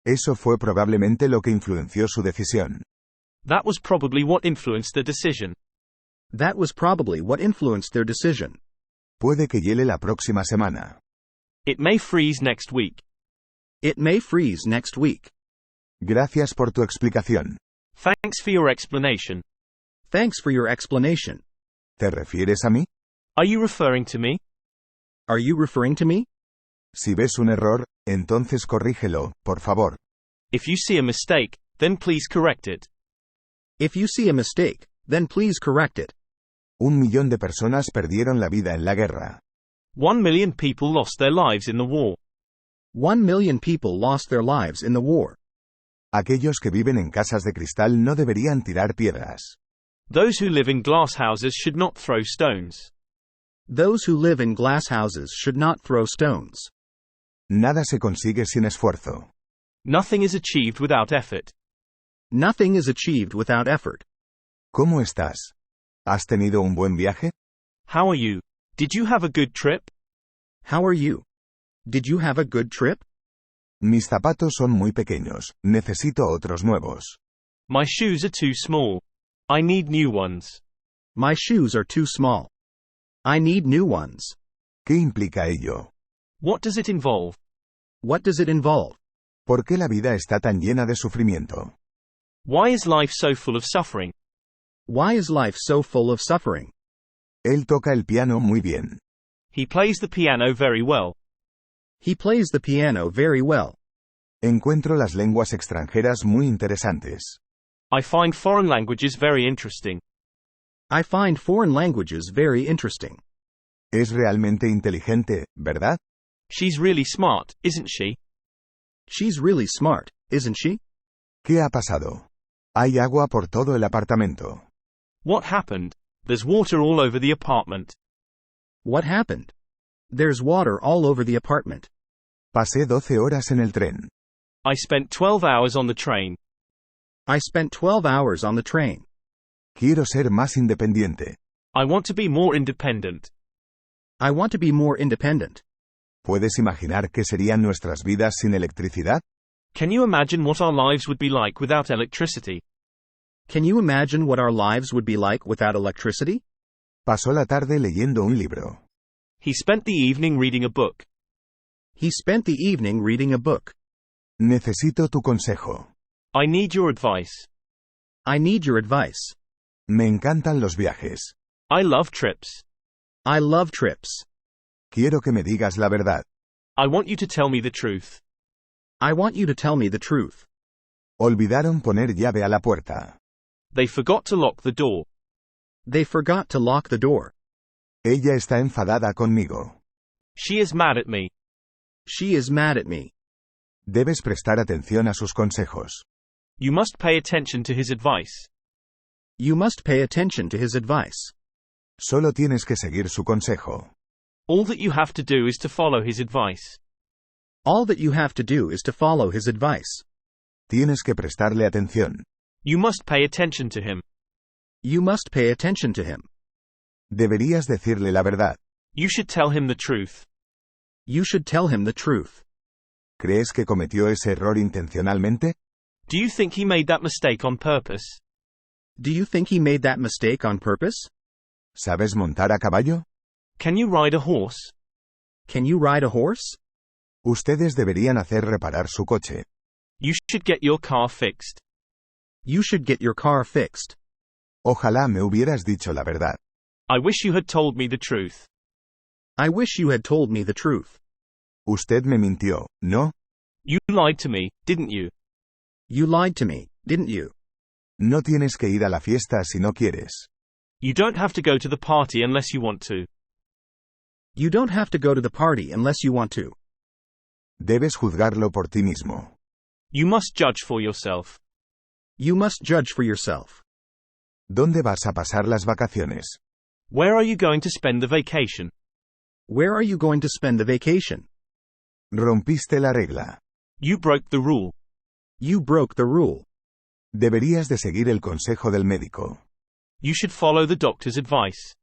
Eso fue probablemente lo que influenció su decisión. That was probably what influenced the decision. That was probably what influenced their decision. Puede que hiele la próxima semana. It may freeze next week. It may freeze next week. Gracias por tu explicación. Thanks for your explanation. Thanks for your explanation. ¿Te refieres a mí? Are you referring to me? Are you referring to me? Si ves un error, entonces corrígelo, por favor. If you see a mistake, then please correct it. If you see a mistake, then please correct it. 1.000.000 de personas perdieron la vida en la guerra. 1 million people lost their lives in the war. 1 million people lost their lives in the war. Aquellos que viven en casas de cristal no deberían tirar piedras. Those who live in glass houses should not throw stones. Those who live in glass houses should not throw stones. Nada se consigue sin esfuerzo. Nothing is achieved without effort. Nothing is achieved without effort. ¿Cómo estás? ¿Has tenido un buen viaje? How are you? Did you have a good trip? How are you? Did you have a good trip? Mis zapatos son muy pequeños, necesito otros nuevos. My shoes are too small. I need new ones. My shoes are too small. I need new ones. ¿Qué implica ello? What does it involve? What does it involve? ¿Por qué la vida está tan llena de sufrimiento? Why is life so full of suffering? Why is life so full of suffering? Él toca el piano muy bien. He plays the piano very well. He plays the piano very well. Encuentro las lenguas extranjeras muy interesantes. I find foreign languages very interesting. I find foreign languages very interesting. Es realmente inteligente, ¿verdad? She's really smart, isn't she? She's really smart, isn't she? ¿Qué ha pasado? Hay agua por todo el apartamento. What happened? There's water all over the apartment. What happened? There's water all over the apartment. Pasé 12 horas en el tren. I spent 12 hours on the train. I spent 12 hours on the train. Quiero ser más independiente. I want to be more independent. I want to be more independent. ¿Puedes imaginar qué serían nuestras vidas sin electricidad? Can you imagine what our lives would be like without electricity? Can you imagine what our lives would be like without electricity? Pasó la tarde leyendo un libro. He spent the evening reading a book. He spent the evening reading a book. Necesito tu consejo. I need your advice. I need your advice. Me encantan los viajes. I love trips. I love trips. Quiero que me digas la verdad. I want you to tell me the truth. I want you to tell me the truth. Olvidaron poner llave a la puerta. They forgot to lock the door. They forgot to lock the door. Ella está enfadada conmigo. She is mad at me. She is mad at me. Debes prestar atención a sus consejos. You must pay attention to his advice. You must pay attention to his advice. Solo tienes que seguir su consejo. All that you have to do is to follow his advice. All that you have to do is to follow his advice. Tienes que prestarle atención. You must pay attention to him. You must pay attention to him. Deberías decirle la verdad. You should tell him the truth. You should tell him the truth. ¿Crees que cometió ese error intencionalmente? Do you think he made that mistake on purpose? Do you think he made that mistake on purpose? ¿Sabes montar a caballo? Can you ride a horse? Can you ride a horse? Ustedes deberían hacer reparar su coche. You should get your car fixed. You should get your car fixed. Ojalá me hubieras dicho la verdad. I wish you had told me the truth. I wish you had told me the truth. Usted me mintió, ¿no? You lied to me, didn't you? You lied to me, didn't you? No tienes que ir a la fiesta si no quieres. You don't have to go to the party unless you want to. You don't have to go to the party unless you want to. Debes juzgarlo por ti mismo. You must judge for yourself. You must judge for yourself. ¿Dónde vas a pasar las vacaciones? Where are you going to spend the vacation? Where are you going to spend the vacation? Rompiste la regla. You broke the rule. You broke the rule. Deberías de seguir el consejo del médico. You should follow the doctor's advice.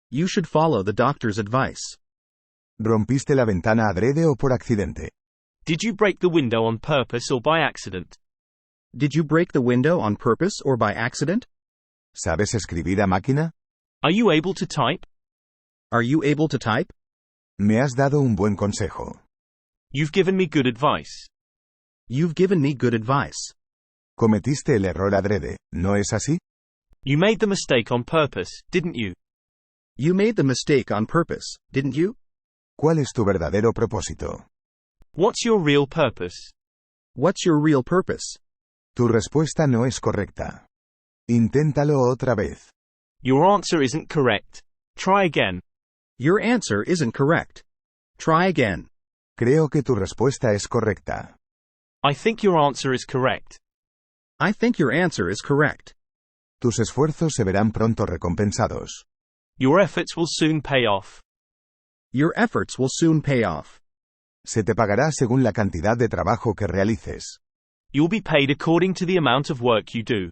You should follow the doctor's advice. ¿Rompiste la ventana adrede o por accidente? Did you break the window on purpose or by accident? Did you break the window on purpose or by accident? ¿Sabes escribir a máquina? Are you able to type? Are you able to type? Me has dado un buen consejo. You've given me good advice. You've given me good advice. Cometiste el error adrede, ¿no es así? You made the mistake on purpose, didn't you? You made the mistake on purpose, didn't you? ¿Cuál es tu verdadero propósito? What's your real purpose? What's your real purpose? Tu respuesta no es correcta. Inténtalo otra vez. Your answer isn't correct. Try again. Your answer isn't correct. Try again. Creo que tu respuesta es correcta. I think your answer is correct. I think your answer is correct. Tus esfuerzos se verán pronto recompensados. Your efforts will soon pay off. Your efforts will soon pay off. Se te pagará según la cantidad de trabajo que realices. You'll be paid according to the amount of work you do.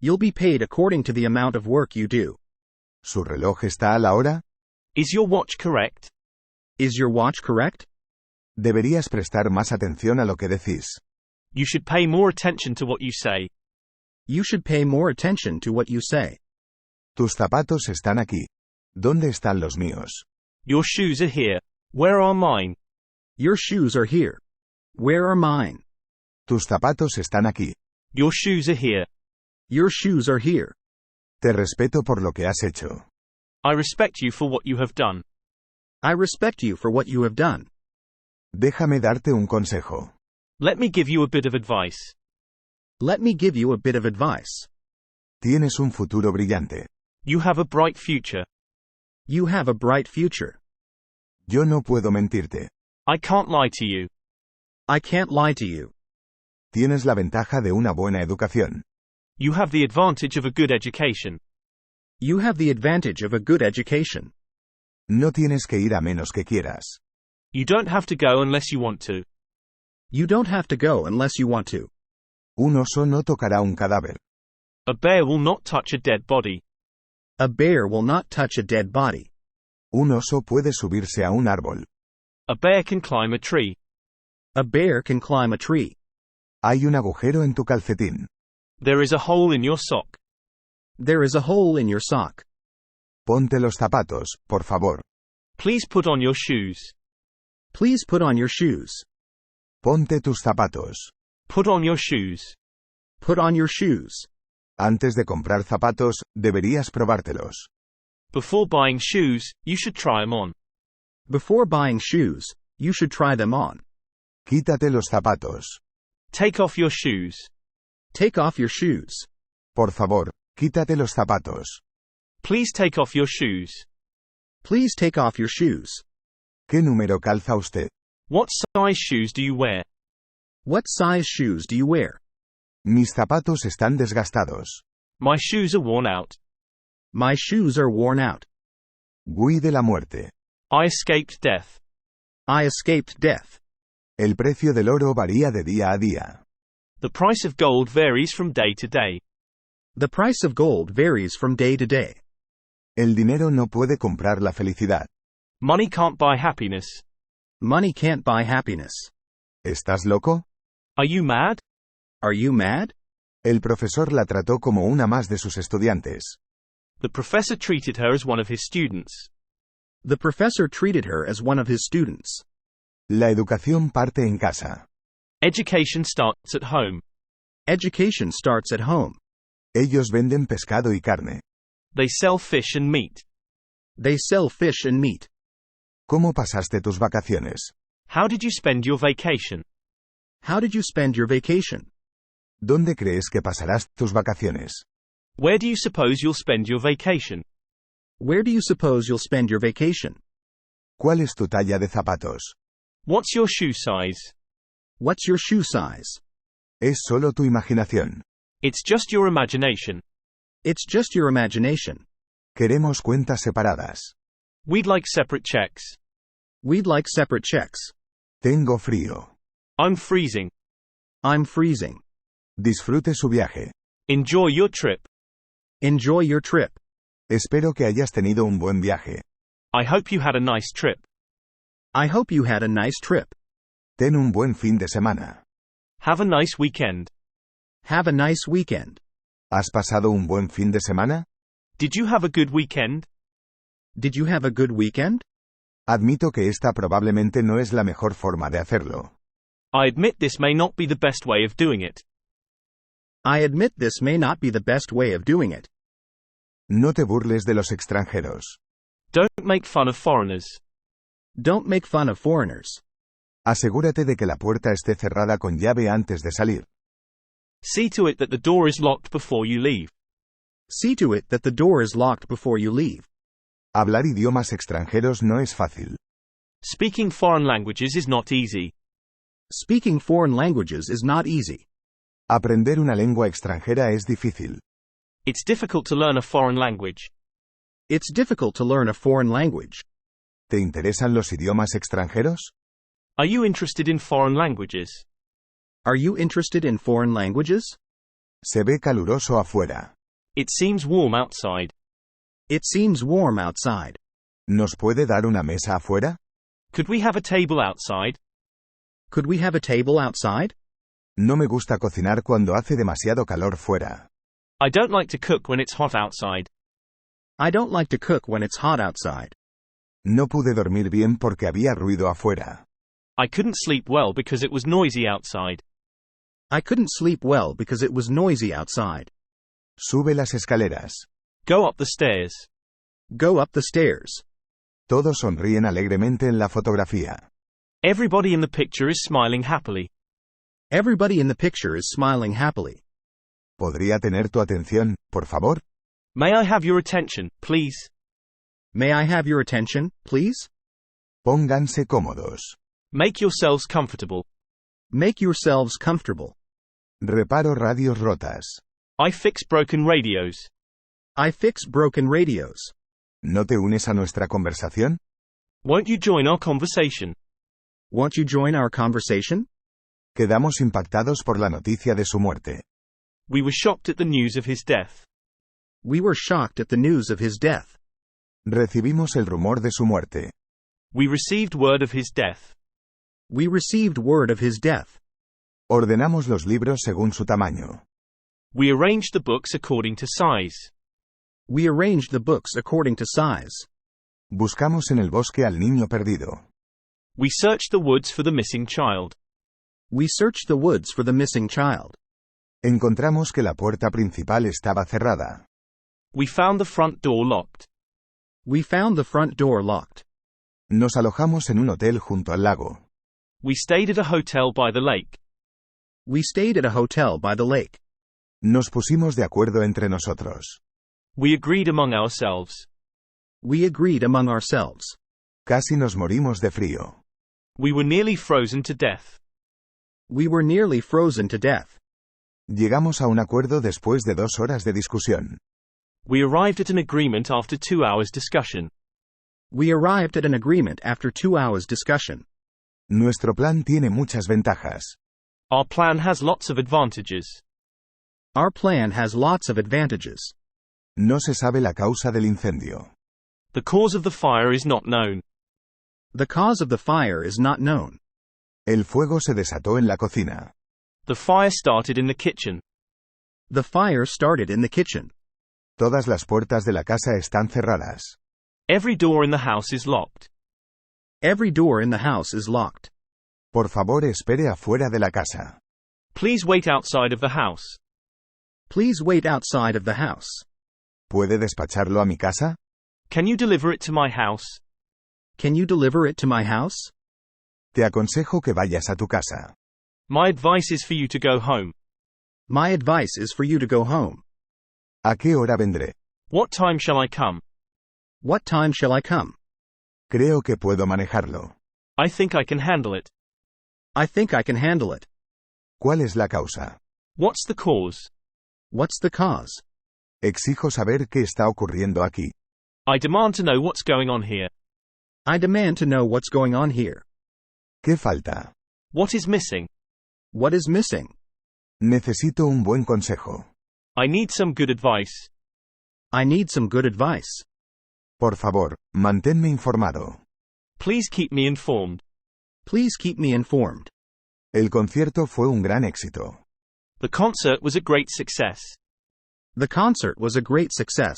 You'll be paid according to the amount of work you do. ¿Su reloj está a la hora? Is your watch correct? Is your watch correct? Deberías prestar más atención a lo que decís. You should pay more attention to what you say. You should pay more attention to what you say. Tus zapatos están aquí. ¿Dónde están los míos? Your shoes are here. Where are mine? Your shoes are here. Where are mine? Tus zapatos están aquí. Your shoes are here. Your shoes are here. Te respeto por lo que has hecho. I respect you for what you have done. I respect you for what you have done. Déjame darte un consejo. Let me give you a bit of advice. Let me give you a bit of advice. Tienes un futuro brillante. You have a bright future. You have a bright future. Yo no puedo mentirte. I can't lie to you. I can't lie to you. Tienes la ventaja de una buena educación. You have the advantage of a good education. You have the advantage of a good education. No tienes que ir a menos que quieras. You don't have to go unless you want to. You don't have to go unless you want to. Un oso no tocará un cadáver. A bear will not touch a dead body. A bear will not touch a dead body. Un oso puede subirse a un árbol. A bear can climb a tree. A bear can climb a tree. Hay un agujero en tu calcetín. There is a hole in your sock. There is a hole in your sock. Ponte los zapatos, por favor. Please put on your shoes. Please put on your shoes. Ponte tus zapatos. Put on your shoes. Put on your shoes. Antes de comprar zapatos, deberías probártelos. Before buying shoes, you should try them on. Before buying shoes, you should try them on. Quítate los zapatos. Take off your shoes. Take off your shoes. Por favor, quítate los zapatos. Please take off your shoes. Please take off your shoes. ¿Qué número calza usted? What size shoes do you wear? What size shoes do you wear? Mis zapatos están desgastados. My shoes are worn out. My shoes are worn out. Huí de la muerte. I escaped death. I escaped death. El precio del oro varía de día a día. The price of gold varies from day to day. The price of gold varies from day to day. El dinero no puede comprar la felicidad. Money can't buy happiness. Money can't buy happiness. ¿Estás loco? Are you mad? Are you mad? El profesor la trató como una más de sus estudiantes. The professor treated her as one of his students. The professor treated her as one of his students. La educación parte en casa. Education starts at home. Education starts at home. Ellos venden pescado y carne. They sell fish and meat. They sell fish and meat. ¿Cómo pasaste tus vacaciones? How did you spend your vacation? How did you spend your vacation? ¿Dónde crees que pasarás tus vacaciones? Where do you suppose you'll spend your vacation? Where do you suppose you'll spend your vacation? ¿Cuál es tu talla de zapatos? What's your shoe size? What's your shoe size? Es solo tu imaginación. It's just your imagination. It's just your imagination. Queremos cuentas separadas. We'd like separate checks. We'd like separate checks. Tengo frío. I'm freezing. I'm freezing. Disfrute su viaje. Enjoy your trip. Enjoy your trip. Espero que hayas tenido un buen viaje. I hope you had a nice trip. I hope you had a nice trip. Ten un buen fin de semana. Have a nice weekend. Have a nice weekend. ¿Has pasado un buen fin de semana? Did you have a good weekend? Did you have a good weekend? Admito que esta probablemente no es la mejor forma de hacerlo. I admit this may not be the best way of doing it. I admit this may not be the best way of doing it. No te burles de los extranjeros. Don't make fun of foreigners. Don't make fun of foreigners. Asegúrate de que la puerta esté cerrada con llave antes de salir. See to it that the door is locked before you leave. See to it that the door is locked before you leave. Hablar idiomas extranjeros no es fácil. Speaking foreign languages is not easy. Speaking foreign languages is not easy. Aprender una lengua extranjera es difícil. It's difficult to learn a foreign language. It's difficult to learn a foreign language. ¿Te interesan los idiomas extranjeros? Are you interested in foreign languages? Are you interested in foreign languages? Se ve caluroso afuera. It seems warm outside. It seems warm outside. ¿Nos puede dar una mesa afuera? Could we have a table outside? Could we have a table outside? No me gusta cocinar cuando hace demasiado calor fuera. I don't like to cook when it's hot outside. I don't like to cook when it's hot outside. No pude dormir bien porque había ruido afuera. I couldn't sleep well because it was noisy outside. I couldn't sleep well because it was noisy outside. Sube las escaleras. Go up the stairs. Go up the stairs. Todos sonríen alegremente en la fotografía. Everybody in the picture is smiling happily. Everybody in the picture is smiling happily. ¿Podría tener tu atención, por favor? May I have your attention, please? May I have your attention, please? Pónganse cómodos. Make yourselves comfortable. Make yourselves comfortable. Reparo radios rotas. I fix broken radios. I fix broken radios. ¿No te unes a nuestra conversación? Won't you join our conversation? Won't you join our conversation? Quedamos impactados por la noticia de su muerte. We were shocked at the news of his death. We were shocked at the news of his death. Recibimos el rumor de su muerte. We received word of his death. We received word of his death. Ordenamos los libros según su tamaño. We arranged the books according to size. We arranged the books according to size. Buscamos en el bosque al niño perdido. We searched the woods for the missing child. We searched the woods for the missing child. Encontramos que la puerta principal estaba cerrada. We found the front door locked. We found the front door locked. Nos alojamos en un hotel junto al lago. We stayed at a hotel by the lake. We stayed at a hotel by the lake. Nos pusimos de acuerdo entre nosotros. We agreed among ourselves. We agreed among ourselves. Casi nos morimos de frío. We were nearly frozen to death. We were nearly frozen to death. Llegamos a un acuerdo después de 2 horas de discusión. We arrived at an agreement after 2 hours discussion. We arrived at an agreement after 2 hours discussion. Nuestro plan tiene muchas ventajas. Our plan has lots of advantages. Our plan has lots of advantages. No se sabe la causa del incendio. The cause of the fire is not known. The cause of the fire is not known. El fuego se desató en la cocina. The fire started in the kitchen. The fire started in the kitchen. Todas las puertas de la casa están cerradas. Every door in the house is locked. Every door in the house is locked. Por favor, espere afuera de la casa. Please wait outside of the house. Please wait outside of the house. ¿Puede despacharlo a mi casa? Can you deliver it to my house? Can you deliver it to my house? Te aconsejo que vayas a tu casa. My advice is for you to go home. My advice is for you to go home. ¿A qué hora vendré? What time shall I come? What time shall I come? Creo que puedo manejarlo. I think I can handle it. I think I can handle it. ¿Cuál es la causa? What's the cause? What's the cause? Exijo saber qué está ocurriendo aquí. I demand to know what's going on here. I demand to know what's going on here. ¿Qué falta? What is missing? What is missing? Necesito un buen consejo. I need some good advice. I need some good advice. Por favor, manténme informado. Please keep me informed. Please keep me informed. El concierto fue un gran éxito. The concert was a great success. The concert was a great success.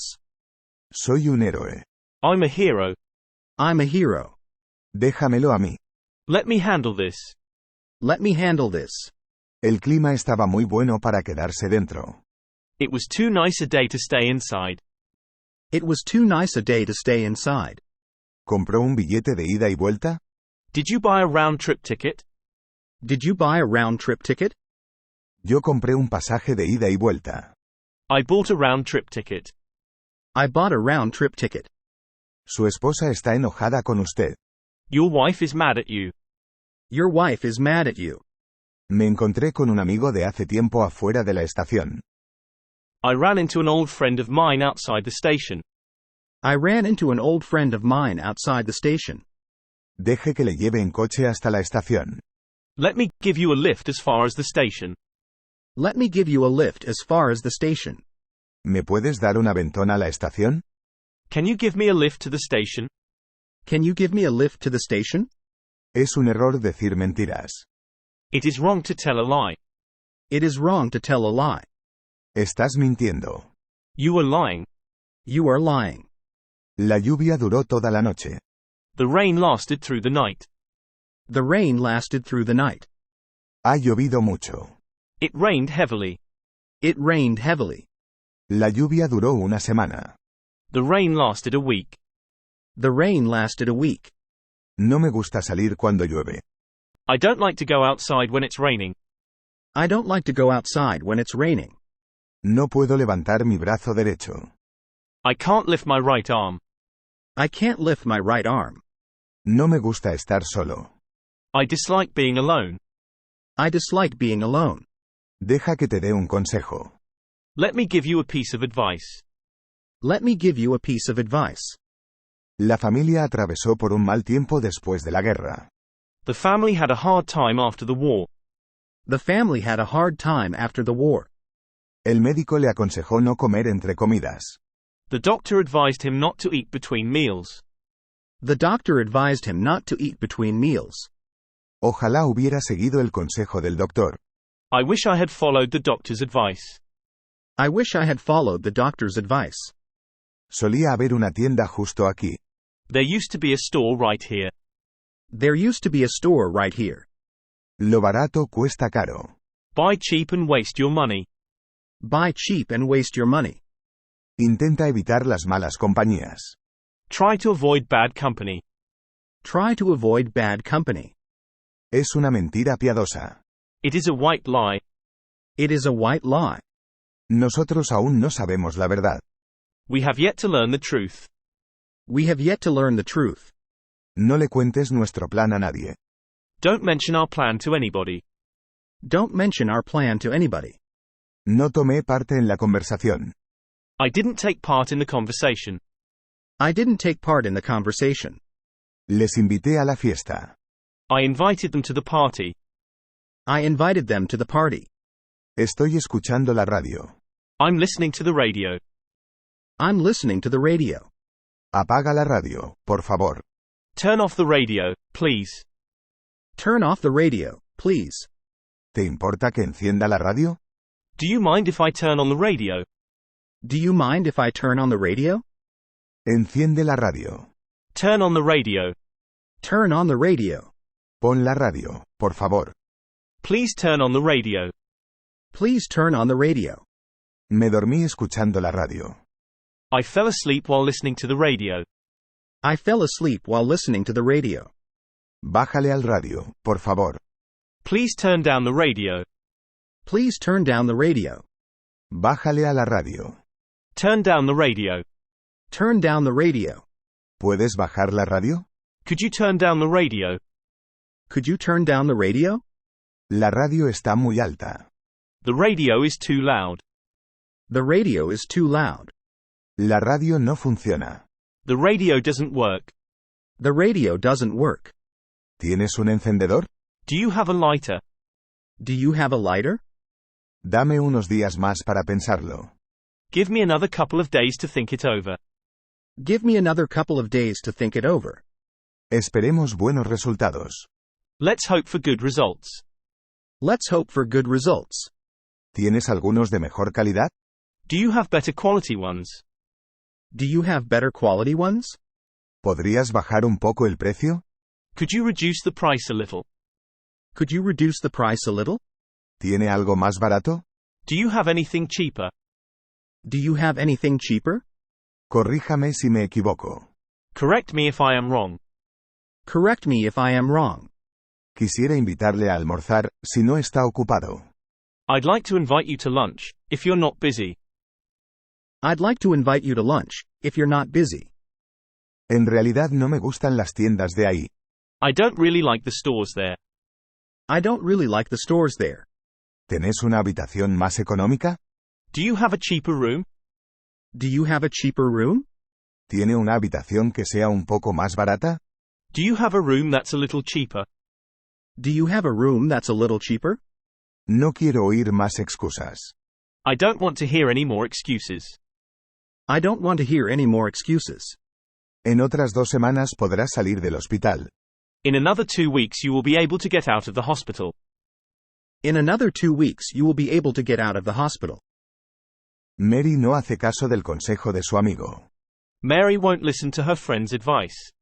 Soy un héroe. I'm a hero. I'm a hero. Déjamelo a mí. Let me handle this. Let me handle this. El clima estaba muy bueno para quedarse dentro. It was too nice a day to stay inside. It was too nice a day to stay inside. ¿Compró un billete de ida y vuelta? Did you buy a round-trip ticket? Did you buy a round-trip ticket? Yo compré un pasaje de ida y vuelta. I bought a round-trip ticket. I bought a round-trip ticket. Su esposa está enojada con usted. Your wife is mad at you. Your wife is mad at you. Me encontré con un amigo de hace tiempo afuera de la estación. I ran into an old friend of mine outside the station. I ran into an old friend of mine outside the station. Deje que le lleve en coche hasta la estación. Let me give you a lift as far as the station. Let me give you a lift as far as the station. ¿Me puedes dar un aventón a la estación? Can you give me a lift to the station? Can you give me a lift to the station? Es un error decir mentiras. It is wrong to tell a lie. It is wrong to tell a lie. Estás mintiendo. You are lying. You are lying. La lluvia duró toda la noche. The rain lasted through the night. The rain lasted through the night. Ha llovido mucho. It rained heavily. It rained heavily. La lluvia duró una semana. The rain lasted a week. The rain lasted a week. No me gusta salir cuando llueve. I don't like to go outside when it's raining. I don't like to go outside when it's raining. No puedo levantar mi brazo derecho. I can't lift my right arm. I can't lift my right arm. No me gusta estar solo. I dislike being alone. I dislike being alone. Deja que te dé un consejo. Let me give you a piece of advice. Let me give you a piece of advice. La familia atravesó por un mal tiempo después de la guerra. The family had a hard time after the war. The family had a hard time after the war. El médico le aconsejó no comer entre comidas. The doctor advised him not to eat between meals. The doctor advised him not to eat between meals. Ojalá hubiera seguido el consejo del doctor. I wish I had followed the doctor's advice. I wish I had followed the doctor's advice. Solía haber una tienda justo aquí. There used to be a store right here. There used to be a store right here. Lo barato cuesta caro. Buy cheap and waste your money. Buy cheap and waste your money. Intenta evitar las malas compañías. Try to avoid bad company. Try to avoid bad company. Es una mentira piadosa. It is a white lie. It is a white lie. Nosotros aún no sabemos la verdad. We have yet to learn the truth. We have yet to learn the truth. No le cuentes nuestro plan a nadie. Don't mention our plan to anybody. Don't mention our plan to anybody. No tomé parte en la conversación. I didn't take part in the conversation. I didn't take part in the conversation. Les invité a la fiesta. I invited them to the party. I invited them to the party. Estoy escuchando la radio. I'm listening to the radio. I'm listening to the radio. Apaga la radio, por favor. Turn off the radio, please. Turn off the radio, please. ¿Te importa que encienda la radio? Do you mind if I turn on the radio? Do you mind if I turn on the radio? Enciende la radio. Turn on the radio. Turn on the radio. Pon la radio, por favor. Please turn on the radio. Please turn on the radio. Me dormí escuchando la radio. I fell asleep while listening to the radio. I fell asleep while listening to the radio. Bájale al radio, por favor. Please turn down the radio. Please turn down the radio. Bájale a la radio. Turn down the radio. Turn down the radio. ¿Puedes bajar la radio? Could you turn down the radio? Could you turn down the radio? La radio está muy alta. The radio is too loud. The radio is too loud. La radio no funciona. The radio doesn't work. The radio doesn't work. ¿Tienes un encendedor? Do you have a lighter? Do you have a lighter? Dame unos días más para pensarlo. Give me another couple of days to think it over. Give me another couple of days to think it over. Esperemos buenos resultados. Let's hope for good results. Let's hope for good results. ¿Tienes algunos de mejor calidad? Do you have better quality ones? Do you have better quality ones? ¿Podrías bajar un poco el precio? Could you reduce the price a little? Could you reduce the price a little? ¿Tiene algo más barato? Do you have anything cheaper? Do you have anything cheaper? Corríjame si me equivoco. Correct me if I am wrong. Correct me if I am wrong. Quisiera invitarle a almorzar, si no está ocupado. I'd like to invite you to lunch, if you're not busy. I'd like to invite you to lunch, if you're not busy. En realidad no me gustan las tiendas de ahí. I don't really like the stores there. I don't really like the stores there. ¿Tenés una habitación más económica? Do you have a cheaper room? Do you have a cheaper room? ¿Tiene una habitación que sea un poco más barata? Do you have a room that's a little cheaper? Do you have a room that's a little cheaper? No quiero oír más excusas. I don't want to hear any more excuses. I don't want to hear any more excuses. En otras 2 semanas podrás salir del hospital. In another 2 weeks you will be able to get out of the hospital. In another 2 weeks you will be able to get out of the hospital. Mary no hace caso del consejo de su amigo. Mary won't listen to her friend's advice.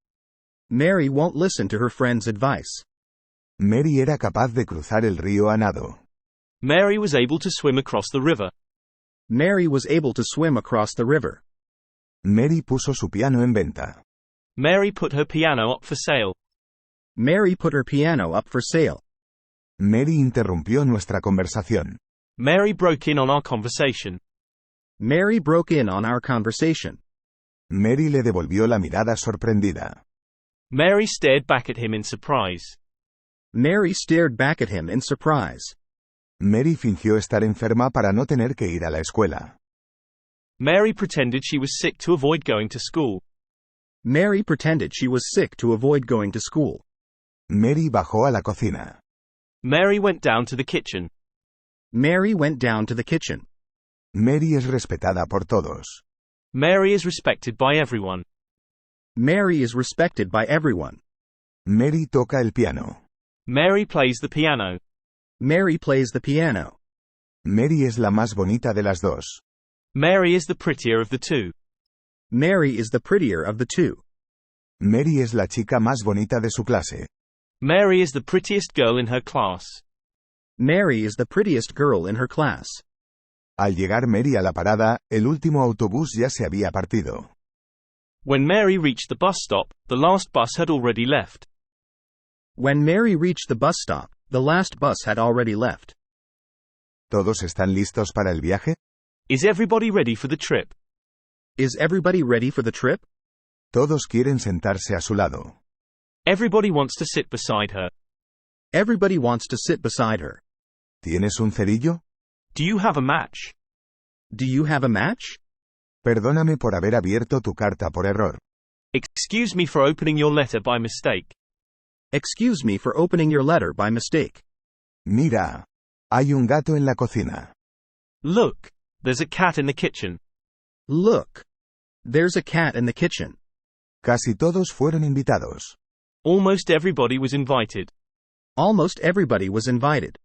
Mary won't listen to her friend's advice. Mary era capaz de cruzar el río a nado. Mary was able to swim across the river. Mary was able to swim across the river. Mary puso su piano en venta. Mary put her piano up for sale. Mary put her piano up for sale. Mary interrumpió nuestra conversación. Mary broke in on our conversation. Mary broke in on our conversation. Mary le devolvió la mirada sorprendida. Mary stared back at him in surprise. Mary stared back at him in surprise. Mary fingió estar enferma para no tener que ir a la escuela. Mary pretended she was sick to avoid going to school. Mary pretended she was sick to avoid going to school. Mary bajó a la cocina. Mary went down to the kitchen. Mary went down to the kitchen. Mary es respetada por todos. Mary is respected by everyone. Mary is respected by everyone. Mary toca el piano. Mary plays the piano. Mary plays the piano. Mary es la más bonita de las dos. Mary is the prettier of the two. Mary is the prettier of the two. Mary es la chica más bonita de su clase. Mary is the prettiest girl in her class. Mary is the prettiest girl in her class. Al llegar Mary a la parada, el último autobús ya se había partido. When Mary reached the bus stop, the last bus had already left. When Mary reached the bus stop, the last bus had already left. ¿Todos están listos para el viaje? Is everybody ready for the trip? Is everybody ready for the trip? Todos quieren sentarse a su lado. Everybody wants to sit beside her. Everybody wants to sit beside her. ¿Tienes un cerillo? Do you have a match? Do you have a match? Perdóname por haber abierto tu carta por error. Excuse me for opening your letter by mistake. Excuse me for opening your letter by mistake. Mira. Hay un gato en la cocina. Look, there's a cat in the kitchen. Look. There's a cat in the kitchen. Casi todos fueron invitados. Almost everybody was invited. Almost everybody was invited.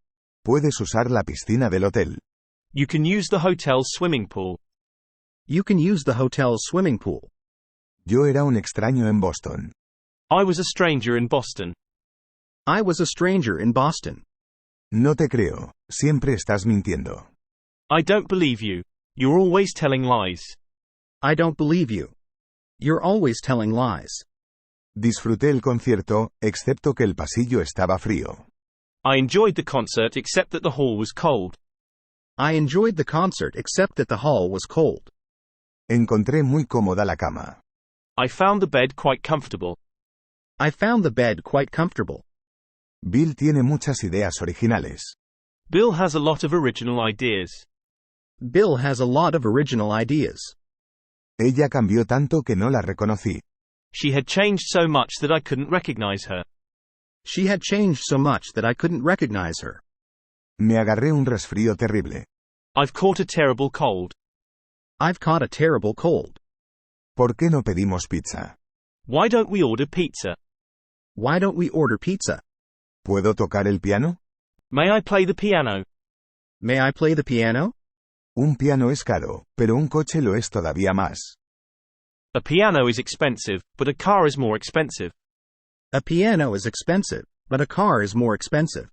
Puedes usar la piscina del hotel. You can use the hotel's swimming pool. You can use the hotel's swimming pool. Yo era un extraño en Boston. I was a stranger in Boston. I was a stranger in Boston. No te creo. Siempre estás mintiendo. I don't believe you. You're always telling lies. I don't believe you. You're always telling lies. Disfruté el concierto, excepto que el pasillo estaba frío. I enjoyed the concert except that the hall was cold. I enjoyed the concert except that the hall was cold. Encontré muy cómoda la cama. I found the bed quite comfortable. I found the bed quite comfortable. Bill tiene muchas ideas originales. Bill has a lot of original ideas. Bill has a lot of original ideas. Ella cambió tanto que no la reconocí. She had changed so much that I couldn't recognize her. She had changed so much that I couldn't recognize her. Me agarré un resfrío terrible. I've caught a terrible cold. I've caught a terrible cold. ¿Por qué no pedimos pizza? Why don't we order pizza? Why don't we order pizza? ¿Puedo tocar el piano? May I play the piano? May I play the piano? Un piano es caro, pero un coche lo es todavía más. A piano is expensive, but a car is more expensive. A piano is expensive, but a car is more expensive.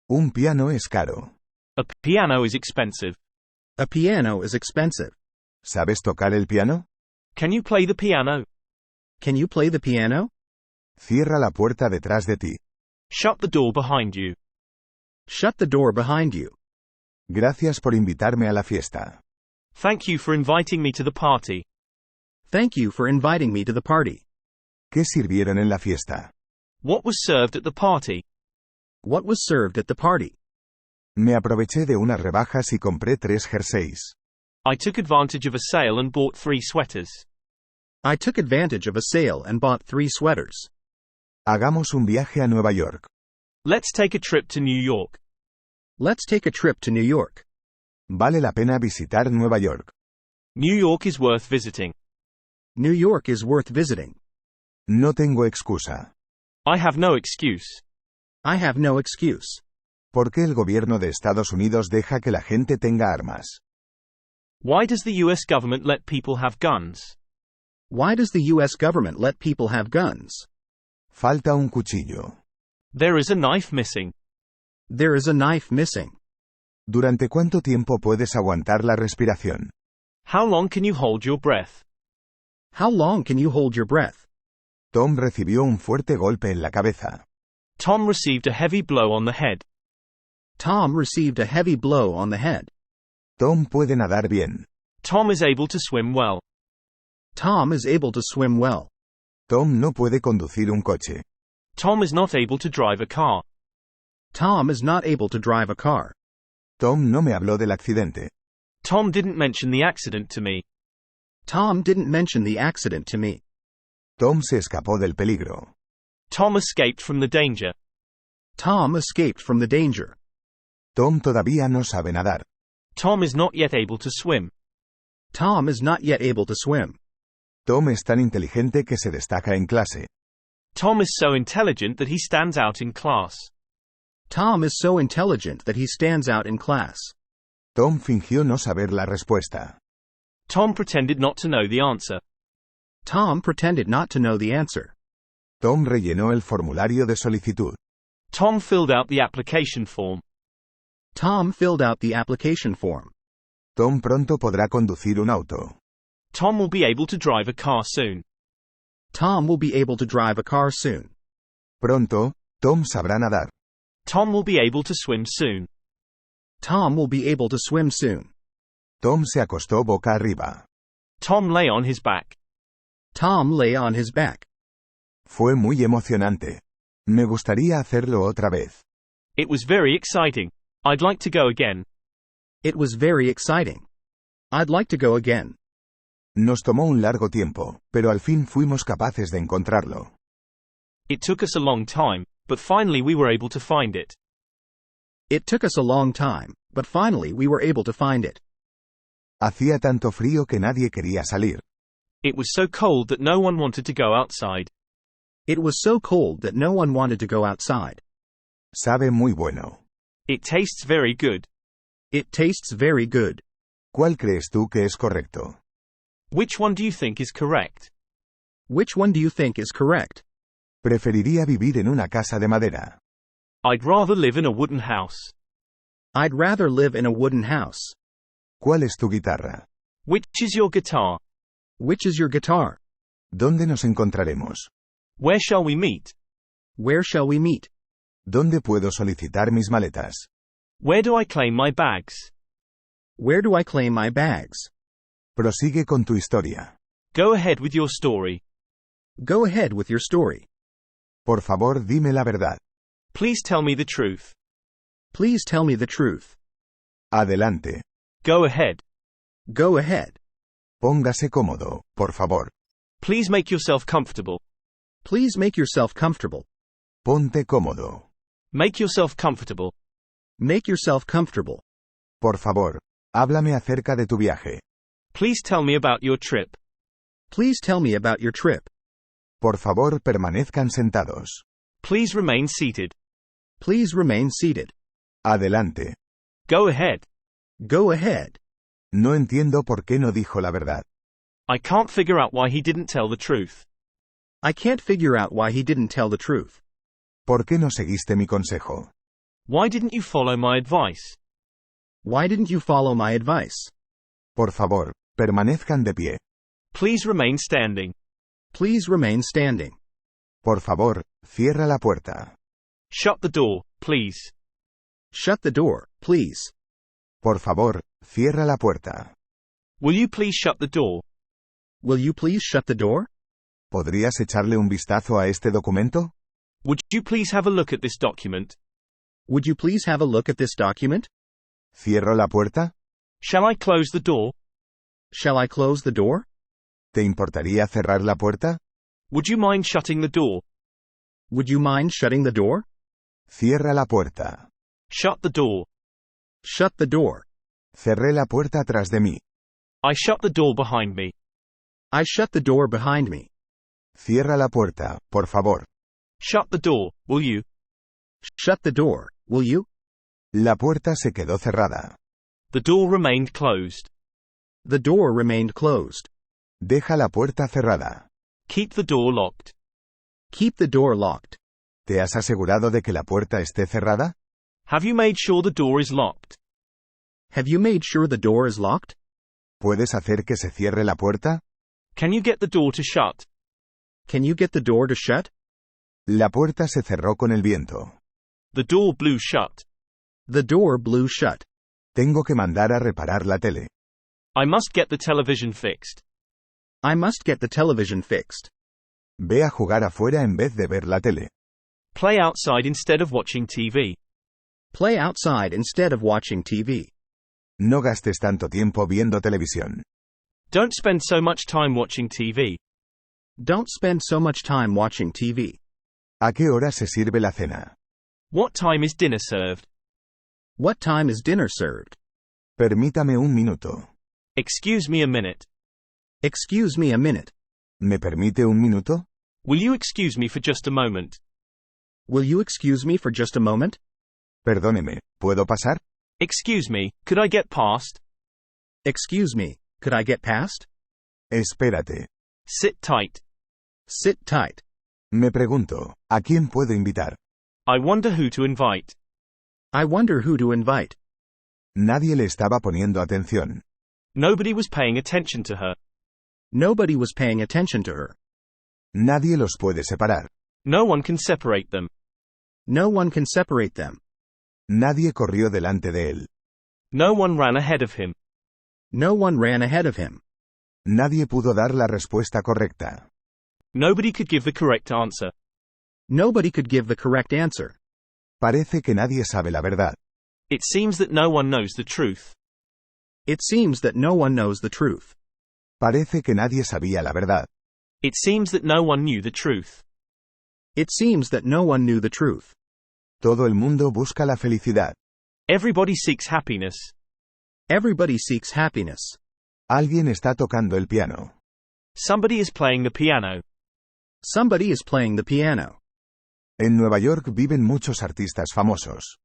Un piano es caro. A piano is expensive. A piano is expensive. ¿Sabes tocar el piano? Can you play the piano? Can you play the piano? Cierra la puerta detrás de ti. Shut the door behind you. Shut the door behind you. Gracias por invitarme a la fiesta. Thank you for inviting me to the party. Thank you for inviting me to the party. ¿Qué sirvieron en la fiesta? What was served at the party? What was served at the party? Me aproveché de unas rebajas y compré 3 jerseys. I took advantage of a sale and bought 3 sweaters. I took advantage of a sale and bought 3 sweaters. Hagamos un viaje a Nueva York. Let's take a trip to New York. Let's take a trip to New York. Vale la pena visitar Nueva York. New York is worth visiting. New York is worth visiting. No tengo excusa. I have no excuse. I have no excuse. ¿Por qué el gobierno de Estados Unidos deja que la gente tenga armas? Why does the US government let people have guns? Why does the US government let people have guns? Falta un cuchillo. There is a knife missing. There is a knife missing. ¿Durante cuánto tiempo puedes aguantar la respiración? How long can you hold your breath? How long can you hold your breath? Tom recibió un fuerte golpe en la cabeza. Tom received a heavy blow on the head. Tom received a heavy blow on the head. Tom puede nadar bien. Tom is able to swim well. Tom is able to swim well. Tom no puede conducir un coche. Tom is not able to drive a car. Tom is not able to drive a car. Tom no me habló del accidente. Tom didn't mention the accident to me. Tom didn't mention the accident to me. Tom se escapó del peligro. Tom escaped from the danger. Tom escaped from the danger. Tom todavía no sabe nadar. Tom is not yet able to swim. Tom is not yet able to swim. Tom es tan inteligente que se destaca en clase. Tom is so intelligent that he stands out in class. Tom is so intelligent that he stands out in class. Tom fingió no saber la respuesta. Tom pretended not to know the answer. Tom pretended not to know the answer. Tom rellenó el formulario de solicitud. Tom filled out the application form. Tom filled out the application form. Tom pronto podrá conducir un auto. Tom will be able to drive a car soon. Tom will be able to drive a car soon. Pronto, Tom sabrá nadar. Tom will be able to swim soon. Tom will be able to swim soon. Tom se acostó boca arriba. Tom lay on his back. Tom lay on his back. Fue muy emocionante. Me gustaría hacerlo otra vez. It was very exciting. I'd like to go again. It was very exciting. I'd like to go again. Nos tomó un largo tiempo, pero al fin fuimos capaces de encontrarlo. It took us a long time, but finally we were able to find it. It took us a long time, but finally we were able to find it. Hacía tanto frío que nadie quería salir. It was so cold that no one wanted to go outside. It was so cold that no one wanted to go outside. Sabe muy bueno. It tastes very good. It tastes very good. ¿Cuál crees tú que es correcto? Which one do you think is correct? Which one do you think is correct? Preferiría vivir en una casa de madera. I'd rather live in a wooden house. I'd rather live in a wooden house. ¿Cuál es tu guitarra? Which is your guitar? Which is your guitar? ¿Dónde nos encontraremos? Where shall we meet? Where shall we meet? ¿Dónde puedo solicitar mis maletas? Where do I claim my bags? Where do I claim my bags? Prosigue con tu historia. Go ahead with your story. Go ahead with your story. Por favor, dime la verdad. Please tell me the truth. Please tell me the truth. Adelante. Go ahead. Go ahead. Póngase cómodo, por favor. Please make yourself comfortable. Please make yourself comfortable. Ponte cómodo. Make yourself comfortable. Make yourself comfortable. Por favor, háblame acerca de tu viaje. Please tell me about your trip. Please tell me about your trip. Por favor, permanezcan sentados. Please remain seated. Please remain seated. Adelante. Go ahead. Go ahead. No entiendo por qué no dijo la verdad. I can't figure out why he didn't tell the truth. I can't figure out why he didn't tell the truth. ¿Por qué no seguiste mi consejo? Why didn't you follow my advice? Why didn't you follow my advice? Por favor, permanezcan de pie. Please remain standing. Please remain standing. Por favor, cierra la puerta. Shut the door, please. Shut the door, please. Por favor, cierra la puerta. Will you please shut the door? Will you please shut the door? ¿Podrías echarle un vistazo a este documento? Would you please have a look at this document? Would you please have a look at this document? ¿Cierro la puerta? Shall I close the door? Shall I close the door? ¿Te importaría cerrar la puerta? Would you mind shutting the door? Would you mind shutting the door? Cierra la puerta. Shut the door. Shut the door. Cerré la puerta tras de mí. I shut the door behind me. I shut the door behind me. Cierra la puerta, por favor. Shut the door, will you? Shut the door, will you? La puerta se quedó cerrada. The door remained closed. The door remained closed. Deja la puerta cerrada. Keep the door locked. Keep the door locked. ¿Te has asegurado de que la puerta esté cerrada? Have you made sure the door is locked? Have you made sure the door is locked? ¿Puedes hacer que se cierre la puerta? Can you get the door to shut? Can you get the door to shut? La puerta se cerró con el viento. The door blew shut. The door blew shut. Tengo que mandar a reparar la tele. I must get the television fixed. I must get the television fixed. Ve a jugar afuera en vez de ver la tele. Play outside instead of watching TV. Play outside instead of watching TV. No gastes tanto tiempo viendo televisión. Don't spend so much time watching TV. Don't spend so much time watching TV. ¿A qué hora se sirve la cena? What time is dinner served? What time is dinner served? Permítame un minuto. Excuse me a minute. Excuse me a minute. ¿Me permite un minuto? Will you excuse me for just a moment? Will you excuse me for just a moment? Perdóneme, ¿puedo pasar? Excuse me, could I get past? Excuse me, could I get past? Espérate. Sit tight. Sit tight. Me pregunto, ¿a quién puedo invitar? I wonder who to invite. I wonder who to invite. Nadie le estaba poniendo atención. Nobody was paying attention to her. Nobody was paying attention to her. Nadie los puede separar. No one can separate them. No one can separate them. Nadie corrió delante de él. No one ran ahead of him. No one ran ahead of him. Nadie pudo dar la respuesta correcta. Nobody could give the correct answer. Nobody could give the correct answer. Parece que nadie sabe la verdad. It seems that no one knows the truth. It seems that no one knows the truth. Parece que nadie sabía la verdad. It seems that no one knew the truth. It seems that no one knew the truth. Todo el mundo busca la felicidad. Everybody seeks happiness. Everybody seeks happiness. Alguien está tocando el piano. Somebody is playing the piano. Somebody is playing the piano. En Nueva York viven muchos artistas famosos.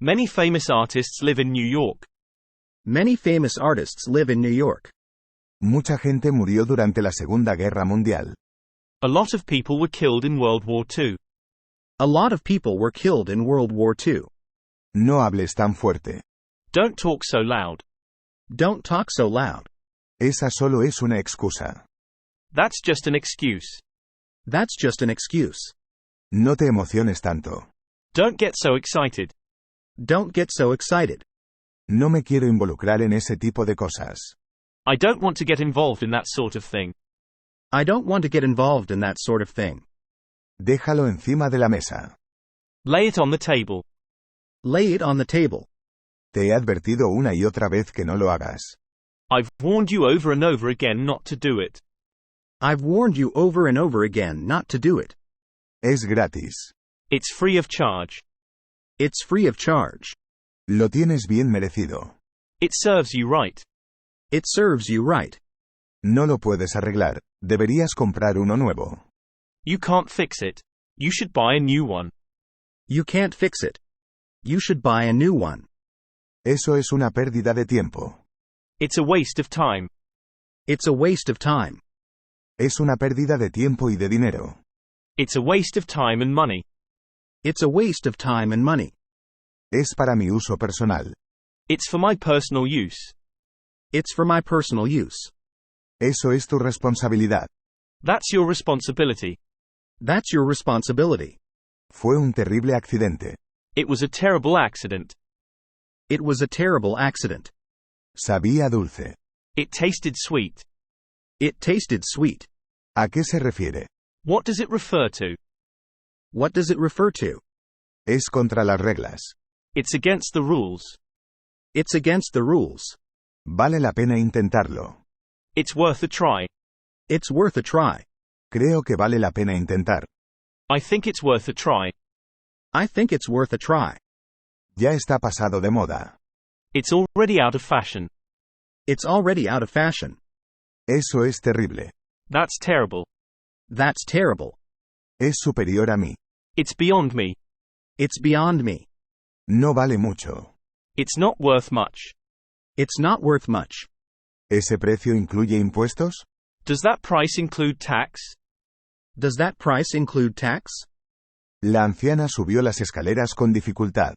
Many famous artists live in New York. Many famous artists live in New York. Mucha gente murió durante la Segunda Guerra Mundial. A lot of people were killed in World War II. A lot of people were killed in World War II. No hables tan fuerte. Don't talk so loud. Don't talk so loud. Esa solo es una excusa. That's just an excuse. That's just an excuse. No te emociones tanto. Don't get so excited. Don't get so excited. No me quiero involucrar en ese tipo de cosas. I don't want to get involved in that sort of thing. I don't want to get involved in that sort of thing. Déjalo encima de la mesa. Lay it on the table. Lay it on the table. Te he advertido una y otra vez que no lo hagas. I've warned you over and over again not to do it. I've warned you over and over again not to do it. Es gratis. It's free of charge. It's free of charge. Lo tienes bien merecido. It serves you right. It serves you right. No lo puedes arreglar. Deberías comprar uno nuevo. You can't fix it. You should buy a new one. You can't fix it. You should buy a new one. Eso es una pérdida de tiempo. It's a waste of time. It's a waste of time. Es una pérdida de tiempo y de dinero. It's a waste of time and money. It's a waste of time and money. Es para mi uso personal. It's for my personal use. It's for my personal use. Eso es tu responsabilidad. That's your responsibility. That's your responsibility. Fue un terrible accidente. It was a terrible accident. It was a terrible accident. Sabía dulce. It tasted sweet. It tasted sweet. ¿A qué se refiere? What does it refer to? What does it refer to? Es contra las reglas. It's against the rules. It's against the rules. Vale la pena intentarlo. It's worth a try. It's worth a try. Creo que vale la pena intentar. I think it's worth a try. I think it's worth a try. Ya está pasado de moda. It's already out of fashion. It's already out of fashion. Eso es terrible. That's terrible. That's terrible. Es superior a mí. It's beyond me. It's beyond me. No vale mucho. It's not worth much. It's not worth much. ¿Ese precio incluye impuestos? Does that price include tax? Does that price include tax? La anciana subió las escaleras con dificultad.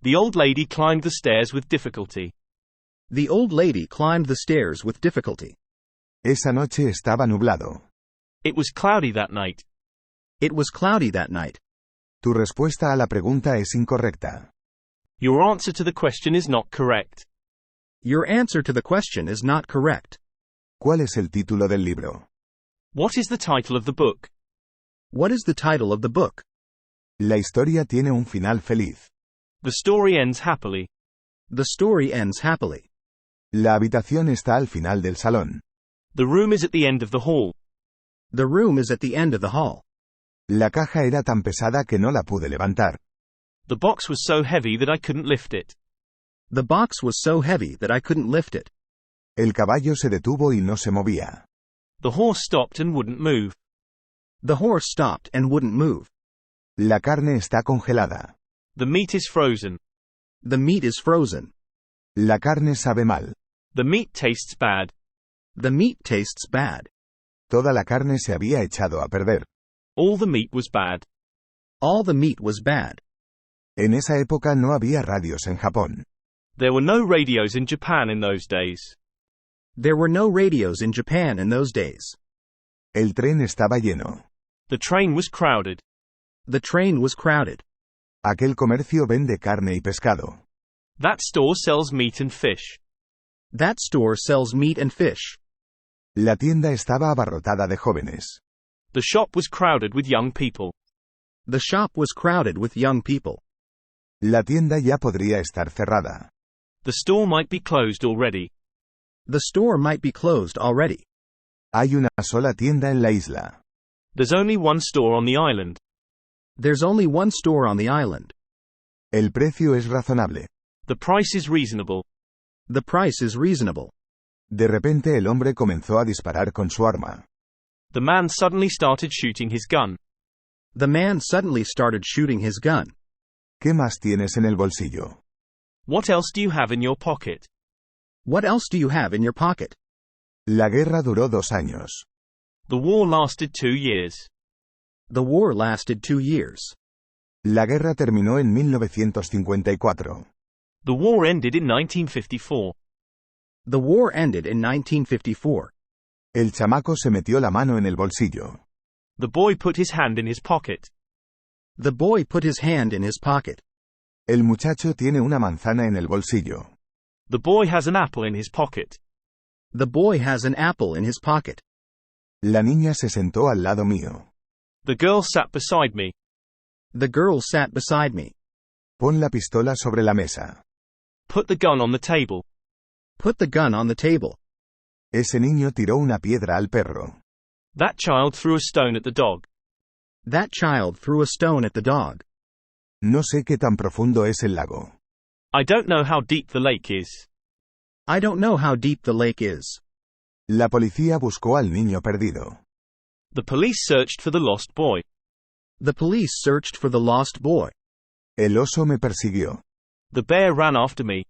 The old lady climbed the stairs with difficulty. The old lady climbed the stairs with difficulty. Esa noche estaba nublado. It was cloudy that night. It was cloudy that night. Tu respuesta a la pregunta es incorrecta. Your answer to the question is not correct. Your answer to the question is not correct. ¿Cuál es el título del libro? What is the title of the book? What is the title of the book? La historia tiene un final feliz. The story ends happily. The story ends happily. La habitación está al final del salón. The room is at the end of the hall. The room is at the end of the hall. La caja era tan pesada que no la pude levantar. The box was so heavy that I couldn't lift it. The box was so heavy that I couldn't lift it. El caballo se detuvo y no se movía. The horse stopped and wouldn't move. The horse stopped and wouldn't move. La carne está congelada. The meat is frozen. The meat is frozen. La carne sabe mal. The meat tastes bad. The meat tastes bad. Toda la carne se había echado a perder. All the meat was bad. All the meat was bad. En esa época no había radios en Japón. There were no radios in Japan in those days. There were no radios in Japan in those days. El tren estaba lleno. The train was crowded. The train was crowded. Aquel comercio vende carne y pescado. That store sells meat and fish. That store sells meat and fish. La tienda estaba abarrotada de jóvenes. The shop was crowded with young people. The shop was crowded with young people. La tienda ya podría estar cerrada. The store might be closed already. The store might be closed already. Hay una sola tienda en la isla. There's only one store on the island. There's only one store on the island. El precio es razonable. The price is reasonable. The price is reasonable. De repente el hombre comenzó a disparar con su arma. The man suddenly started shooting his gun. The man suddenly started shooting his gun. ¿Qué más tienes en el bolsillo? What else do you have in your pocket? What else do you have in your pocket? La guerra duró 2 años. The war lasted 2 years. The war lasted 2 years. La guerra terminó en 1954. The war ended in 1954. The war ended in 1954. El chamaco se metió la mano en el bolsillo. The boy put his hand in his pocket. The boy put his hand in his pocket. El muchacho tiene una manzana en el bolsillo. The boy has an apple in his pocket. The boy has an apple in his pocket. La niña se sentó al lado mío. The girl sat beside me. The girl sat beside me. Pon la pistola sobre la mesa. Put the gun on the table. Put the gun on the table. Ese niño tiró una piedra al perro. That child threw a stone at the dog. That child threw a stone at the dog. No sé qué tan profundo es el lago. I don't know how deep the lake is. I don't know how deep the lake is. La policía buscó al niño perdido. The police searched for the lost boy. The police searched for the lost boy. El oso me persiguió. The bear ran after me.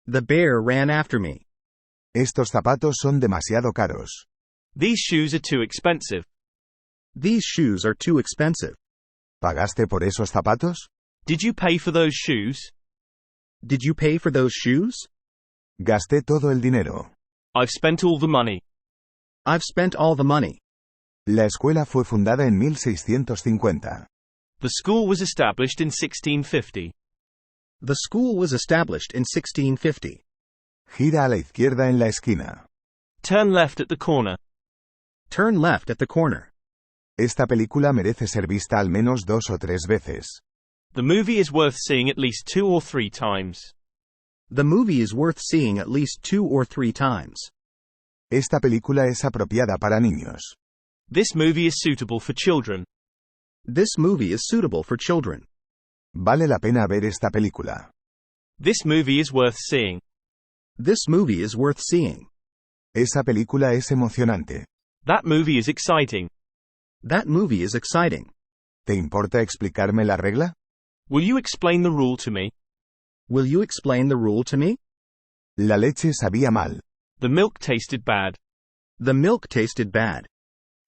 The bear ran after me. Estos zapatos son demasiado caros. These shoes are too expensive. These shoes are too expensive. ¿Pagaste por esos zapatos? Did you pay for those shoes? Did you pay for those shoes? Gasté todo el dinero. I've spent all the money. I've spent all the money. La escuela fue fundada en 1650. The school was established in 1650. The school was established in 1650. Gira a la izquierda en la esquina. Turn left at the corner. Turn left at the corner. Esta película merece ser vista al menos 2 o 3 veces. The movie is worth seeing at least 2 or 3 times. The movie is worth seeing at least 2 or 3 times. Esta película es apropiada para niños. This movie is suitable for children. This movie is suitable for children. Vale la pena ver esta película. This movie is worth seeing. This movie is worth seeing. Esa película es emocionante. That movie is exciting. That movie is exciting. ¿Te importa explicarme la regla? Will you explain the rule to me? Will you explain the rule to me? La leche sabía mal. The milk tasted bad. The milk tasted bad.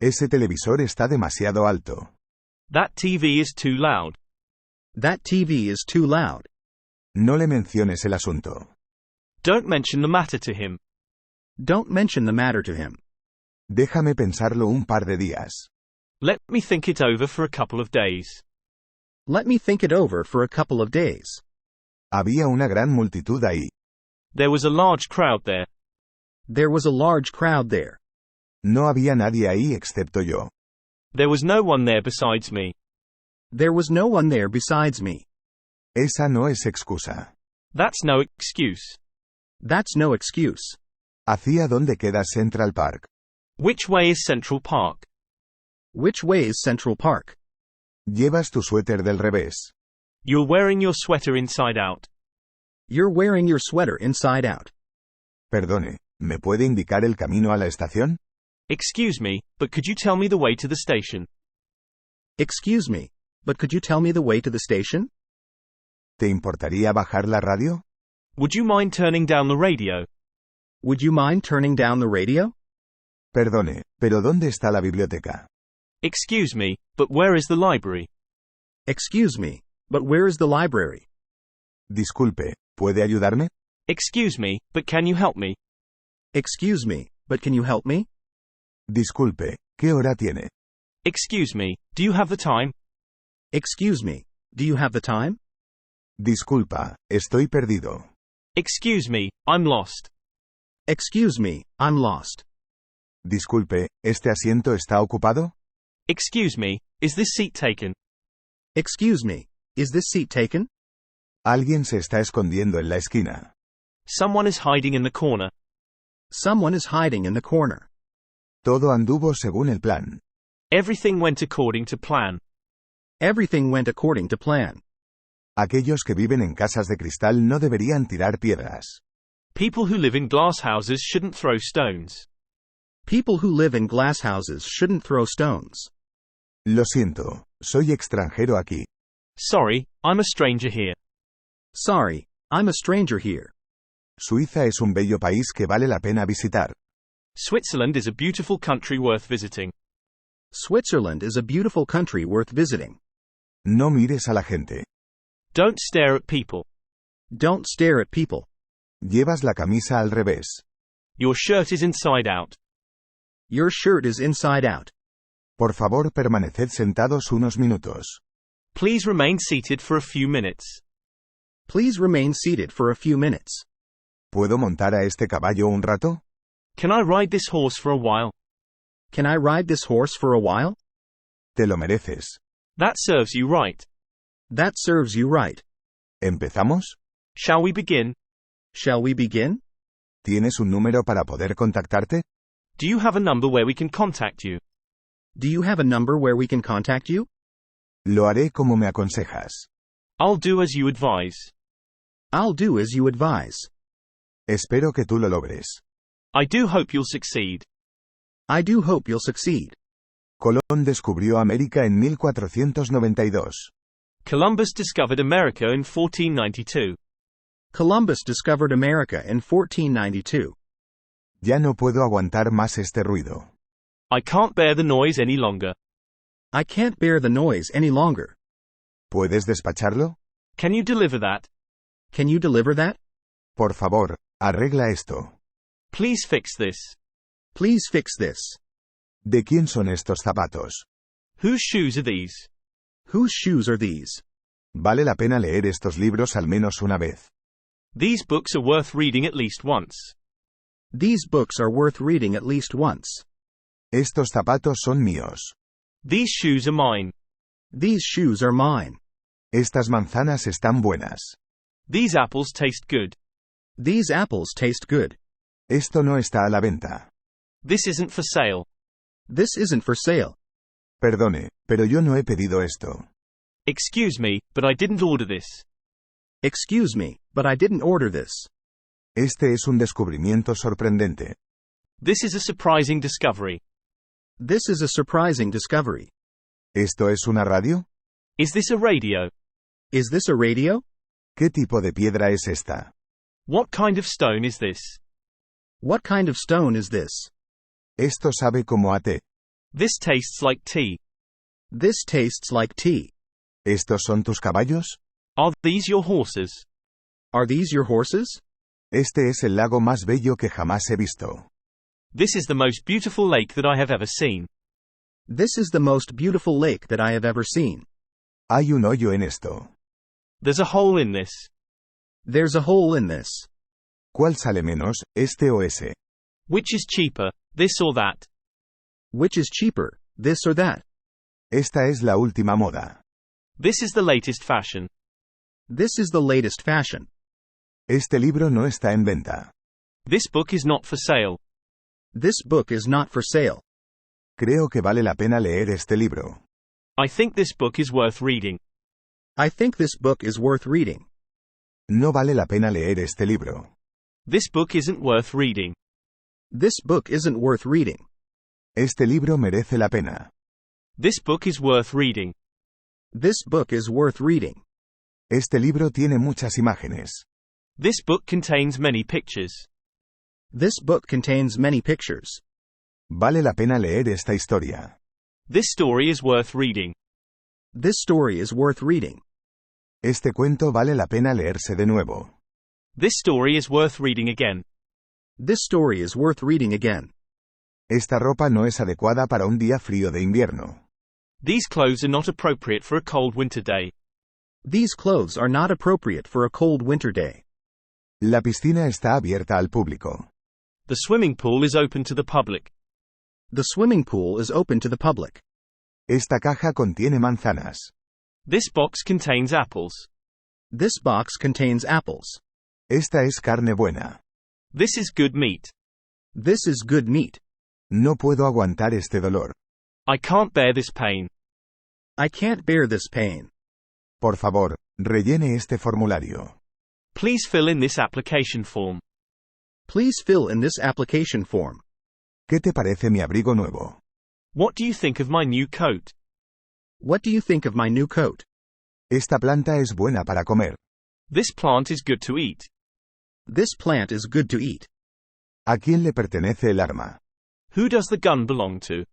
Ese televisor está demasiado alto. That TV is too loud. That TV is too loud. No le menciones el asunto. Don't mention the matter to him. Don't mention the matter to him. Déjame pensarlo un par de días. Let me think it over for a couple of days. Let me think it over for a couple of days. Había una gran multitud ahí. There was a large crowd there. There was a large crowd there. No había nadie ahí excepto yo. There was no one there besides me. There was no one there besides me. Esa no es excusa. That's no excuse. That's no excuse. ¿Hacia dónde queda Central Park? Which way is Central Park? Which way is Central Park? Llevas tu suéter del revés. You're wearing your sweater inside out. You're wearing your sweater inside out. Perdone, ¿me puede indicar el camino a la estación? Excuse me, but could you tell me the way to the station? Excuse me, but could you tell me the way to the station? ¿Te importaría bajar la radio? Would you mind turning down the radio? Would you mind turning down the radio? Perdone, pero ¿dónde está la biblioteca? Excuse me, but where is the library? Excuse me, but where is the library? Disculpe, ¿puede ayudarme? Excuse me, but can you help me? Excuse me, but can you help me? Disculpe, ¿qué hora tiene? Excuse me, do you have the time? Excuse me, do you have the time? Disculpa, estoy perdido. Excuse me, I'm lost. Excuse me, I'm lost. Disculpe, ¿este asiento está ocupado? Excuse me, is this seat taken? Excuse me, is this seat taken? Alguien se está escondiendo en la esquina. Someone is hiding in the corner. Someone is hiding in the corner. Todo anduvo según el plan. Everything went according to plan. Everything went according to plan. Aquellos que viven en casas de cristal no deberían tirar piedras. People who live in glass houses shouldn't throw stones. People who live in glass houses shouldn't throw stones. Lo siento, soy extranjero aquí. Sorry, I'm a stranger here. Sorry, I'm a stranger here. Suiza es un bello país que vale la pena visitar. Switzerland is a beautiful country worth visiting. Switzerland is a beautiful country worth visiting. No mires a la gente. Don't stare at people. Don't stare at people. Llevas la camisa al revés. Your shirt is inside out. Your shirt is inside out. Por favor, permaneced sentados unos minutos. Please remain seated for a few minutes. Please remain seated for a few minutes. ¿Puedo montar a este caballo un rato? Can I ride this horse for a while? Can I ride this horse for a while? Te lo mereces. That serves you right. That serves you right. ¿Empezamos? Shall we begin? Shall we begin? ¿Tienes un número para poder contactarte? Do you have a number where we can contact you? Do you have a number where we can contact you? Lo haré como me aconsejas. I'll do as you advise. I'll do as you advise. Espero que tú lo logres. I do hope you'll succeed. I do hope you'll succeed. Colón descubrió América en 1492. Columbus discovered America in 1492. Columbus discovered America in 1492. Ya no puedo aguantar más este ruido. I can't bear the noise any longer. I can't bear the noise any longer. ¿Puedes despacharlo? Can you deliver that? Can you deliver that? Por favor, arregla esto. Please fix this. Please fix this. ¿De quién son estos zapatos? Whose shoes are these? Whose shoes are these? Vale la pena leer estos libros al menos una vez. These books are worth reading at least once. These books are worth reading at least once. Estos zapatos son míos. These shoes are mine. These shoes are mine. Estas manzanas están buenas. These apples taste good. These apples taste good. Esto no está a la venta. This isn't for sale. This isn't for sale. Perdone, pero yo no he pedido esto. Excuse me, but I didn't order this. Excuse me, but I didn't order this. Este es un descubrimiento sorprendente. This is a surprising discovery. This is a surprising discovery. ¿Esto es una radio? Is this a radio? Is this a radio? ¿Qué tipo de piedra es esta? What kind of stone is this? What kind of stone is this? Esto sabe como a té. This tastes like tea. This tastes like tea. ¿Estos son tus caballos? Are these your horses? Are these your horses? Este es el lago más bello que jamás he visto. This is the most beautiful lake that I have ever seen. This is the most beautiful lake that I have ever seen. Hay un hoyo en esto. There's a hole in this. There's a hole in this. ¿Cuál sale menos, este o ese? Which is cheaper, this or that? Which is cheaper, this or that? Esta es la última moda. This is the latest fashion. This is the latest fashion. Este libro no está en venta. This book is not for sale. This book is not for sale. Creo que vale la pena leer este libro. I think this book is worth reading. I think this book is worth reading. No vale la pena leer este libro. This book isn't worth reading. This book isn't worth reading. Este libro merece la pena. This book is worth reading. This book is worth reading. Este libro tiene muchas imágenes. This book contains many pictures. This book contains many pictures. Vale la pena leer esta historia. This story is worth reading. This story is worth reading. Este cuento vale la pena leerse de nuevo. This story is worth reading again. This story is worth reading again. Esta ropa no es adecuada para un día frío de invierno. These clothes are not appropriate for a cold winter day. These clothes are not appropriate for a cold winter day. La piscina está abierta al público. The swimming pool is open to the public. The swimming pool is open to the public. Esta caja contiene manzanas. This box contains apples. This box contains apples. Esta es carne buena. This is good meat. This is good meat. No puedo aguantar este dolor. I can't bear this pain. I can't bear this pain. Por favor, rellene este formulario. Please fill in this application form. Please fill in this application form. ¿Qué te parece mi abrigo nuevo? What do you think of my new coat? What do you think of my new coat? Esta planta es buena para comer. This plant is good to eat. This plant is good to eat. ¿A quién le pertenece el arma? Who does the gun belong to?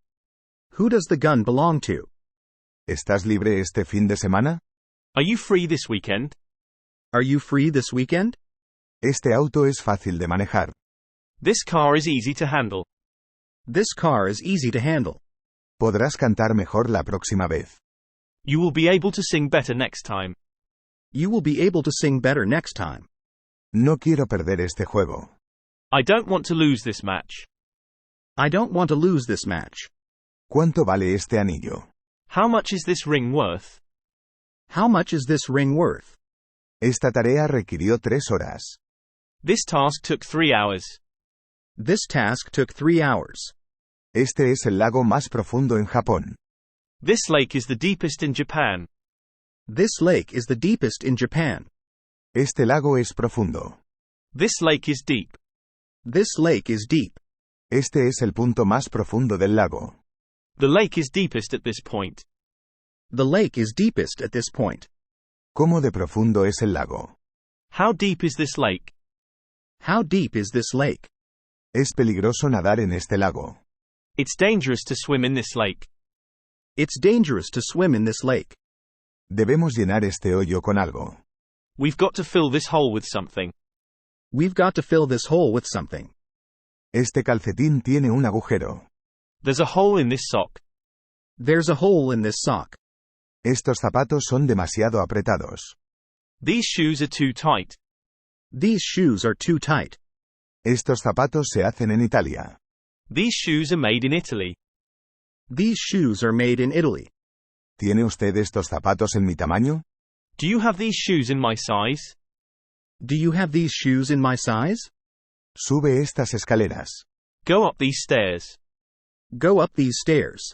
Who does the gun belong to? ¿Estás libre este fin de semana? Are you free this weekend? Are you free this weekend? Este auto es fácil de manejar. This car is easy to handle. This car is easy to handle. Podrás cantar mejor la próxima vez. You will be able to sing better next time. You will be able to sing better next time. No quiero perder este juego. I don't want to lose this match. I don't want to lose this match. ¿Cuánto vale este anillo? How much is this ring worth? How much is this ring worth? Esta tarea requirió 3 horas. This task took 3 hours. This task took 3 hours. Este es el lago más profundo en Japón. This lake is the deepest in Japan. This lake is the deepest in Japan. Este lago es profundo. This lake is deep. This lake is deep. Este es el punto más profundo del lago. The lake is deepest at this point. The lake is deepest at this point. ¿Cómo de profundo es el lago? How deep is this lake? How deep is this lake? Es peligroso nadar en este lago. It's dangerous to swim in this lake. It's dangerous to swim in this lake. Debemos llenar este hoyo con algo. We've got to fill this hole with something. We've got to fill this hole with something. Este calcetín tiene un agujero. There's a hole in this sock. There's a hole in this sock. Estos zapatos son demasiado apretados. These shoes are too tight. These shoes are too tight. Estos zapatos se hacen en Italia. These shoes are made in Italy. These shoes are made in Italy. ¿Tiene usted estos zapatos en mi tamaño? Do you have these shoes in my size? Do you have these shoes in my size? Sube estas escaleras. Go up these stairs. Go up these stairs.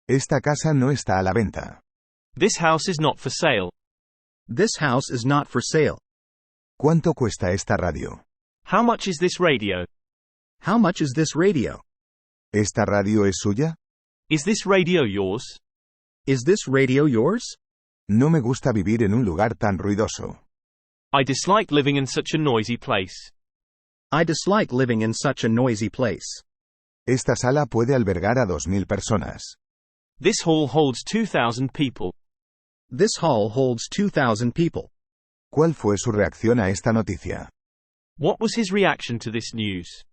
Esta casa no está a la venta. This house is not for sale. This house is not for sale. ¿Cuánto cuesta esta radio? How much is this radio? How much is this radio? ¿Esta radio es suya? Is this radio yours? Is this radio yours? No me gusta vivir en un lugar tan ruidoso. I dislike living in such a noisy place. I dislike living in such a noisy place. Esta sala puede albergar a 2.000 personas. This hall holds 2,000 people. This hall holds 2,000 people. ¿Cuál fue su reacción a esta noticia? What was his reaction to this news?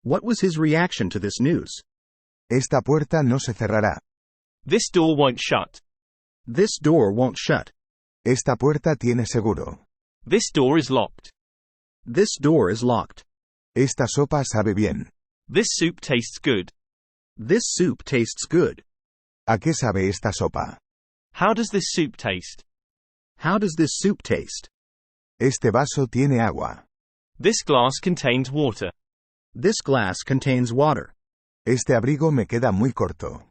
What was his reaction to this news? Esta puerta no se cerrará. This door won't shut. This door won't shut. Esta puerta tiene seguro. This door is locked. This door is locked. Esta sopa sabe bien. This soup tastes good. This soup tastes good. ¿A qué sabe esta sopa? How does this soup taste? How does this soup taste? Este vaso tiene agua. This glass contains water. This glass contains water. Este abrigo me queda muy corto.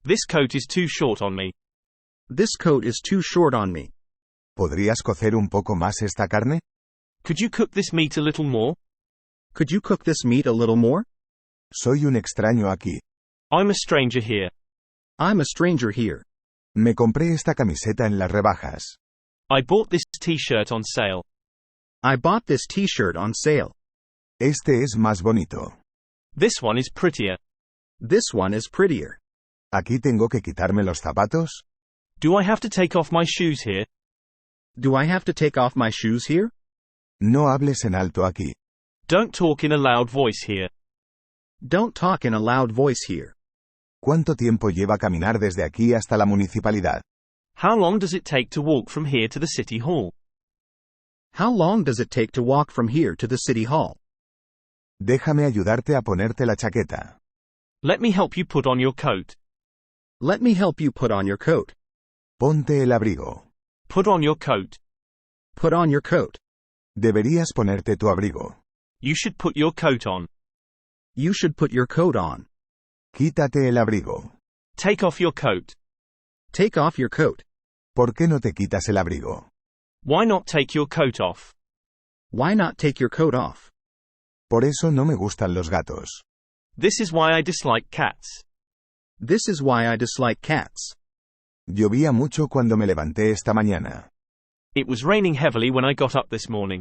This coat is too short on me. This coat is too short on me. ¿Podrías cocer un poco más esta carne? Could you cook this meat a little more? Could you cook this meat a little more? Soy un extraño aquí. I'm a stranger here. I'm a stranger here. Me compré esta camiseta en las rebajas. I bought this t-shirt on sale. I bought this t-shirt on sale. Este es más bonito. This one is prettier. This one is prettier. ¿Aquí tengo que quitarme los zapatos? Do I have to take off my shoes here? Do I have to take off my shoes here? No hables en alto aquí. Don't talk in a loud voice here. Don't talk in a loud voice here. ¿Cuánto tiempo lleva caminar desde aquí hasta la municipalidad? How long does it take to walk from here to the city hall? How long does it take to walk from here to the city hall? Déjame ayudarte a ponerte la chaqueta. Let me help you put on your coat. Let me help you put on your coat. Ponte el abrigo. Put on your coat. Put on your coat. Deberías ponerte tu abrigo. You should put your coat on. You should put your coat on. Quítate el abrigo. Take off your coat. Take off your coat. ¿Por qué no te quitas el abrigo? Why not take your coat off? Why not take your coat off? Por eso no me gustan los gatos. This is why I dislike cats. This is why I dislike cats. Llovía mucho cuando me levanté esta mañana. It was raining heavily when I got up this morning.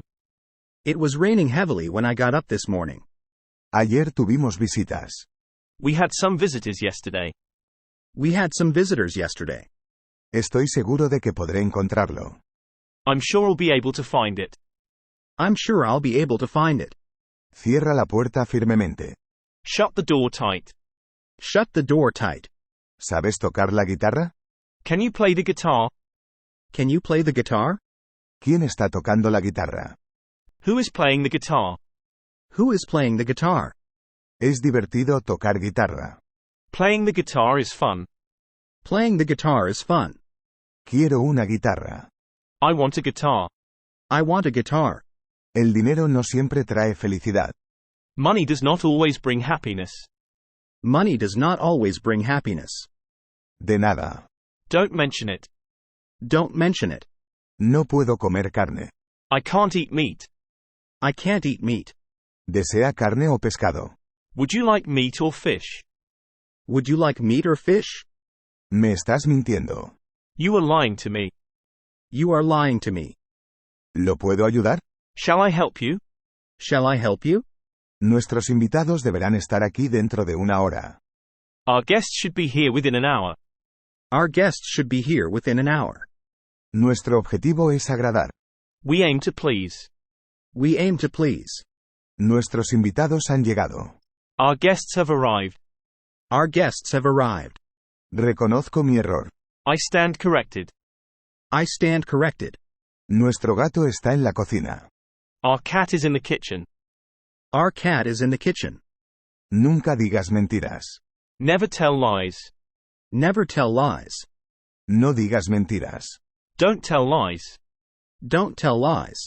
It was raining heavily when I got up this morning. Ayer tuvimos visitas. We had some visitors yesterday. We had some visitors yesterday. Estoy seguro de que podré encontrarlo. I'm sure I'll be able to find it. I'm sure I'll be able to find it. Cierra la puerta firmemente. Shut the door tight. Shut the door tight. ¿Sabes tocar la guitarra? Can you play the guitar? Can you play the guitar? ¿Quién está tocando la guitarra? Who is playing the guitar? Who is playing the guitar? Es divertido tocar guitarra. Playing the guitar is fun. Playing the guitar is fun. Quiero una guitarra. I want a guitar. I want a guitar. El dinero no siempre trae felicidad. Money does not always bring happiness. Money does not always bring happiness. De nada. Don't mention it. Don't mention it. No puedo comer carne. I can't eat meat. I can't eat meat. ¿Desea carne o pescado? Would you like meat or fish? Would you like meat or fish? Me estás mintiendo. You are lying to me. You are lying to me. ¿Lo puedo ayudar? Shall I help you? Shall I help you? Nuestros invitados deberán estar aquí dentro de una hora. Our guests should be here within an hour. Our guests should be here within an hour. Nuestro objetivo es agradar. We aim to please. We aim to please. Nuestros invitados han llegado. Our guests have arrived. Our guests have arrived. Reconozco mi error. I stand corrected. I stand corrected. Nuestro gato está en la cocina. Our cat is in the kitchen. Our cat is in the kitchen. Nunca digas mentiras. Never tell lies. Never tell lies. No digas mentiras. Don't tell lies. Don't tell lies.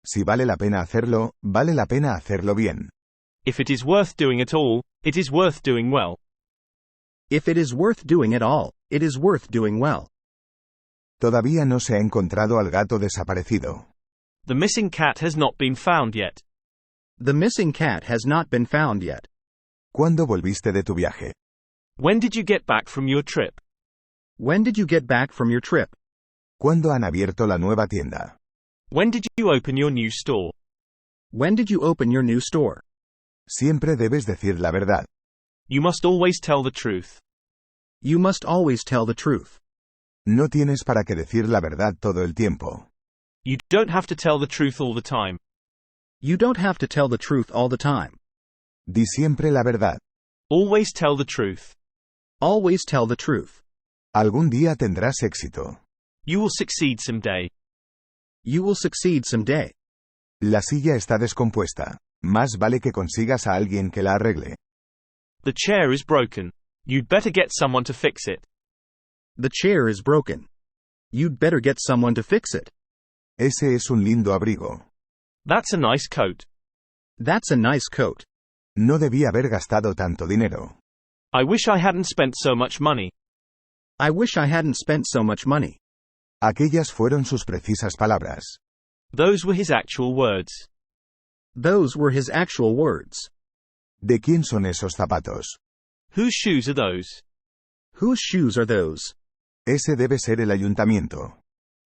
Si vale la pena hacerlo, vale la pena hacerlo bien. If it is worth doing at all, it is worth doing well. If it is worth doing at all, it is worth doing well. Todavía no se ha encontrado al gato desaparecido. The missing cat has not been found yet. The missing cat has not been found yet. ¿Cuándo volviste de tu viaje? When did you get back from your trip? When did you get back from your trip? ¿Cuándo han abierto la nueva tienda? When did you open your new store? When did you open your new store? Siempre debes decir la verdad. You must always tell the truth. You must always tell the truth. No tienes para qué decir la verdad todo el tiempo. You don't have to tell the truth all the time. You don't have to tell the truth all the time. Di siempre la verdad. Always tell the truth. Always tell the truth. Algún día tendrás éxito. You will succeed someday. You will succeed someday. La silla está descompuesta. Más vale que consigas a alguien que la arregle. The chair is broken. You'd better get someone to fix it. The chair is broken. You'd better get someone to fix it. Ese es un lindo abrigo. That's a nice coat. That's a nice coat. No debí haber gastado tanto dinero. I wish I hadn't spent so much money. I wish I hadn't spent so much money. Aquellas fueron sus precisas palabras. Those were his actual words. Those were his actual words. ¿De quién son esos zapatos? Whose shoes are those? Whose shoes are those? Ese debe ser el ayuntamiento.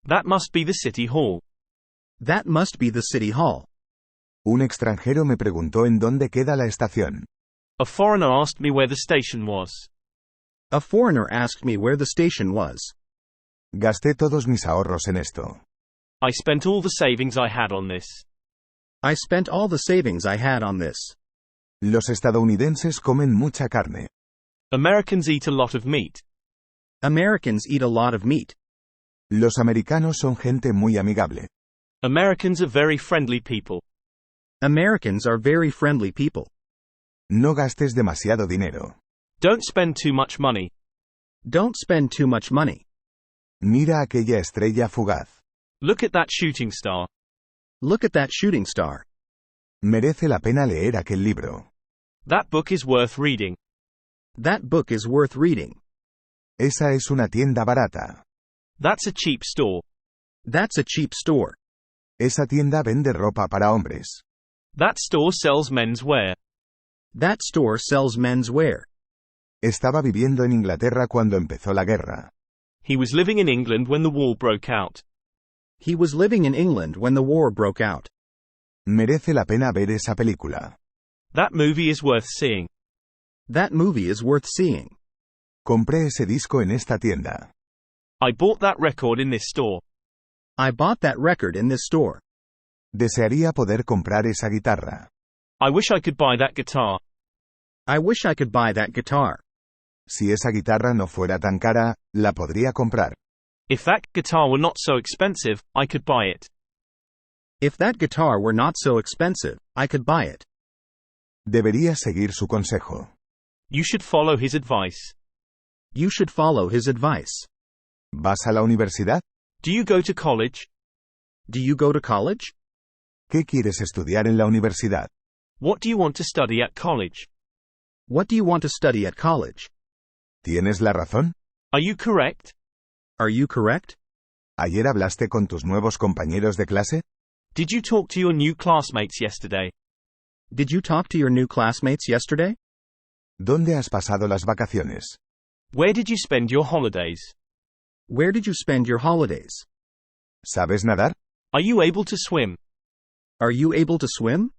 That must be the city hall. That must be the city hall. Un extranjero me preguntó en dónde queda la estación. A foreigner asked me where the station was. A foreigner asked me where the station was. Gasté todos mis ahorros en esto. I spent all the savings I had on this. I spent all the savings I had on this. Los estadounidenses comen mucha carne. Americans eat a lot of meat. Americans eat a lot of meat. Los americanos son gente muy amigable. Americans are very friendly people. Americans are very friendly people. No gastes demasiado dinero. Don't spend too much money. Don't spend too much money. Mira aquella estrella fugaz. Look at that shooting star. Look at that shooting star. Merece la pena leer aquel libro. That book is worth reading. That book is worth reading. Esa es una tienda barata. That's a cheap store. That's a cheap store. Esa tienda vende ropa para hombres. That store sells men's wear. That store sells men's wear. Estaba viviendo en Inglaterra cuando empezó la guerra. He was living in England when the war broke out. He was living in England when the war broke out. Merece la pena ver esa película. That movie is worth seeing. That movie is worth seeing. Compré ese disco en esta tienda. I bought that record in this store. I bought that record in this store. Desearía poder comprar esa guitarra. I wish I could buy that guitar. I wish I could buy that guitar. Si esa guitarra no fuera tan cara, la podría comprar. If that guitar were not so expensive, I could buy it. If that guitar were not so expensive, I could buy it. Deberías seguir su consejo. You should follow his advice. You should follow his advice. ¿Vas a la universidad? Do you go to college? Do you go to college? ¿Qué quieres estudiar en la universidad? What do you want to study at college? What do you want to study at college? ¿Tienes la razón? Are you correct? Are you correct? ¿Ayer hablaste con tus nuevos compañeros de clase? Did you talk to your new classmates yesterday? Did you talk to your new classmates yesterday? ¿Dónde has pasado las vacaciones? Where did you spend your holidays? Where did you spend your holidays? ¿Sabes nadar? Are you able to swim? Are you able to swim?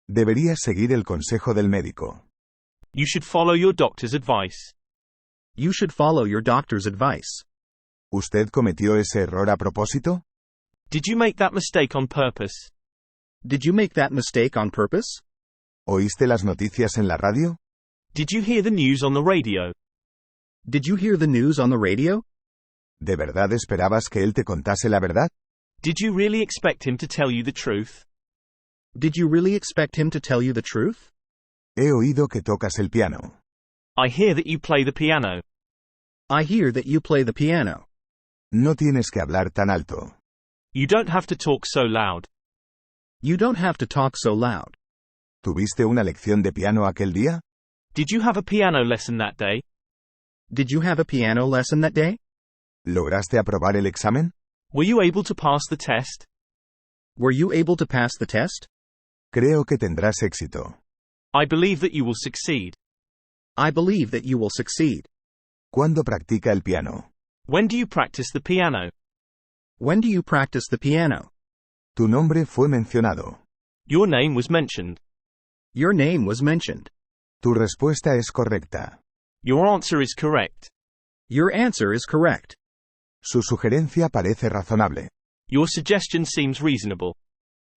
Deberías seguir el consejo del médico. You should follow your doctor's advice. You should follow your doctor's advice. ¿Usted cometió ese error a propósito? Did you make that mistake on purpose? Did you make that mistake on purpose? ¿Oíste las noticias en la radio? Did you hear the news on the radio? Did you hear the news on the radio? ¿De verdad esperabas que él te contase la verdad? Did you really expect him to tell you the truth? Did you really expect him to tell you the truth? He oído que tocas el piano. I hear that you play the piano. I hear that you play the piano. No tienes que hablar tan alto. You don't have to talk so loud. You don't have to talk so loud. ¿Tuviste una lección de piano aquel día? Did you have a piano lesson that day? Did you have a piano lesson that day? ¿Lograste aprobar el examen? Were you able to pass the test? Were you able to pass the test? Creo que tendrás éxito. I believe that you will succeed. I believe that you will succeed. ¿Cuándo practica el piano? When do you practice the piano? When do you practice the piano? Tu nombre fue mencionado. Your name was mentioned. Your name was mentioned. Tu respuesta es correcta. Your answer is correct. Your answer is correct. Su sugerencia parece razonable. Your suggestion seems reasonable.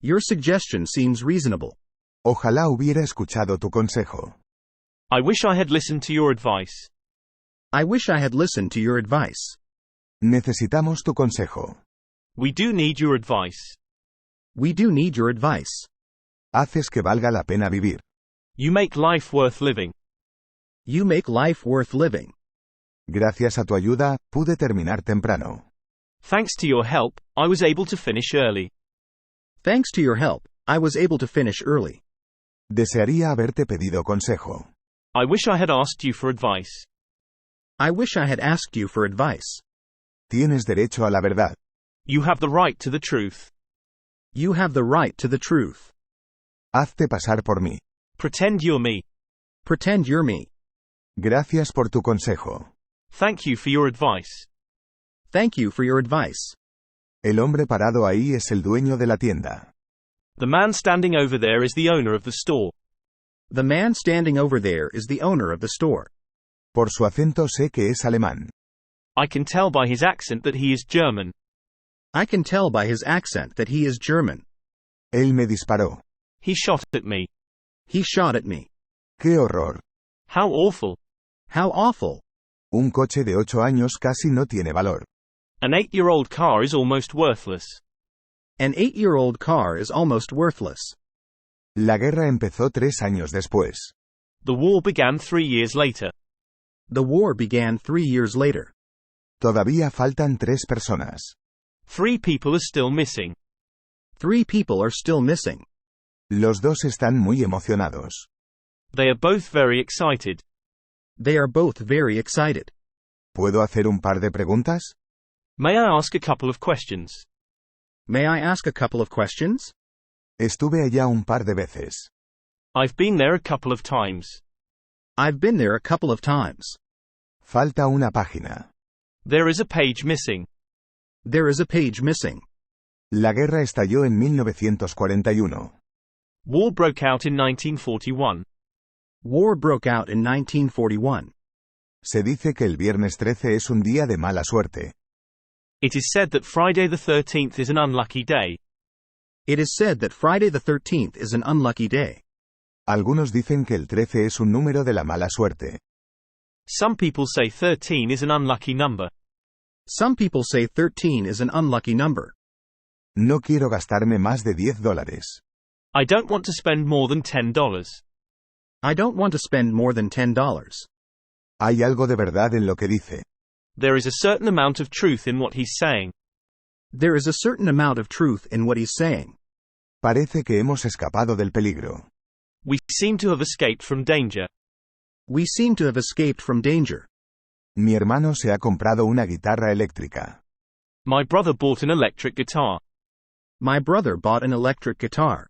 Your suggestion seems reasonable. Ojalá hubiera escuchado tu consejo. I wish I had listened to your advice. I wish I had listened to your advice. Necesitamos tu consejo. We do need your advice. We do need your advice. Haces que valga la pena vivir. You make life worth living. You make life worth living. Gracias a tu ayuda, pude terminar temprano. Thanks to your help, I was able to finish early. Thanks to your help, I was able to finish early. Desearía haberte pedido consejo. I wish I had asked you for advice. I wish I had asked you for advice. Tienes derecho a la verdad. You have the right to the truth. You have the right to the truth. Hazte pasar por mí. Pretend you're me. Pretend you're me. Gracias por tu consejo. Thank you for your advice. Thank you for your advice. El hombre parado ahí es el dueño de la tienda. The man standing over there is the owner of the store. The man standing over there is the owner of the store. Por su acento sé que es alemán. I can tell by his accent that he is German. I can tell by his accent that he is German. Él me disparó. He shot at me. He shot at me. ¡Qué horror! How awful. How awful. Un coche de 8 años casi no tiene valor. An 8-year-old car is almost worthless. An 8-year-old car is almost worthless. La guerra empezó 3 años después. The war began 3 years later. The war began 3 years later. Todavía faltan 3 personas. 3 people are still missing. 3 people are still missing. Los dos están muy emocionados. They are both very excited. They are both very excited. ¿Puedo hacer un par de preguntas? May I ask a couple of questions? May I ask a couple of questions? Estuve allá un par de veces. I've been there a couple of times. I've been there a couple of times. Falta una página. There is a page missing. There is a page missing. La guerra estalló en 1941. War broke out in 1941. War broke out in 1941. Se dice que el viernes 13 es un día de mala suerte. It is said that Friday the 13th is an unlucky day. It is said that Friday the 13th is an unlucky day. Algunos dicen que el 13 es un número de la mala suerte. Some people say 13 is an unlucky number. Some people say 13 is an unlucky number. No quiero gastarme más de $10. I don't want to spend more than $10. I don't want to spend more than $10. Hay algo de verdad en lo que dice. There is a certain amount of truth in what he's saying. There is a certain amount of truth in what he's saying. Parece que hemos escapado del peligro. We seem to have escaped from danger. We seem to have escaped from danger. Mi hermano se ha comprado una guitarra eléctrica. My brother bought an electric guitar. My brother bought an electric guitar.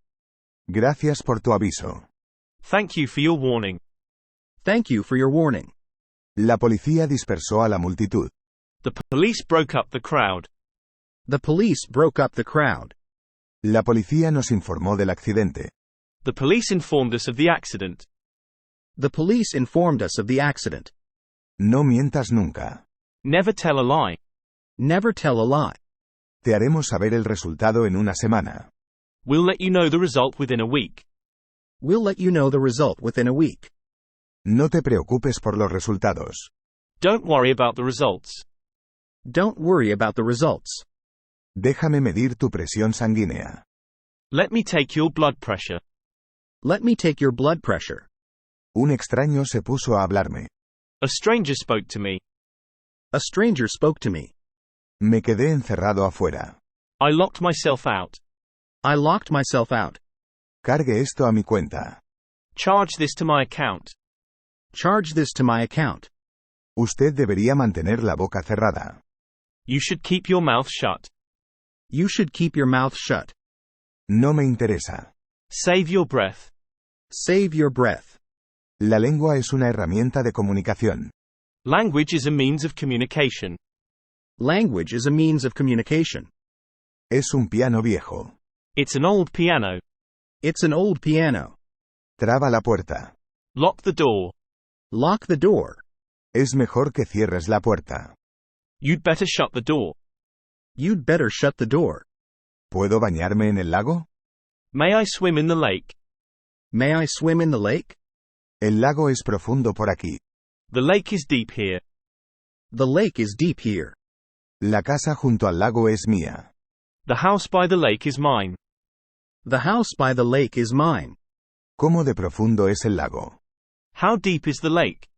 Gracias por tu aviso. Thank you for your warning. Thank you for your warning. La policía dispersó a la multitud. The police broke up the crowd. The police broke up the crowd. La policía nos informó del accidente. The police informed us of the accident. The police informed us of the accident. No mientas nunca. Never tell a lie. Never tell a lie. Te haremos saber el resultado en una semana. We'll let you know the result within a week. We'll let you know the result within a week. No te preocupes por los resultados. Don't worry about the results. Don't worry about the results. Déjame medir tu presión sanguínea. Let me take your blood pressure. Let me take your blood pressure. Un extraño se puso a hablarme. A stranger spoke to me. A stranger spoke to me. Me quedé encerrado afuera. I locked myself out. I locked myself out. Cargue esto a mi cuenta. Charge this to my account. Charge this to my account. Usted debería mantener la boca cerrada. You should keep your mouth shut. You should keep your mouth shut. No me interesa. Save your breath. Save your breath. La lengua es una herramienta de comunicación. Language is a means of communication. Language is a means of communication. Es un piano viejo. It's an old piano. It's an old piano. Traba la puerta. Lock the door. Lock the door. Es mejor que cierres la puerta. You'd better shut the door. You'd better shut the door. ¿Puedo bañarme en el lago? May I swim in the lake? May I swim in the lake? El lago es profundo por aquí. The lake is deep here. The lake is deep here. La casa junto al lago es mía. The house by the lake is mine. The house by the lake is mine. ¿Cómo de profundo es el lago? How deep is the lake?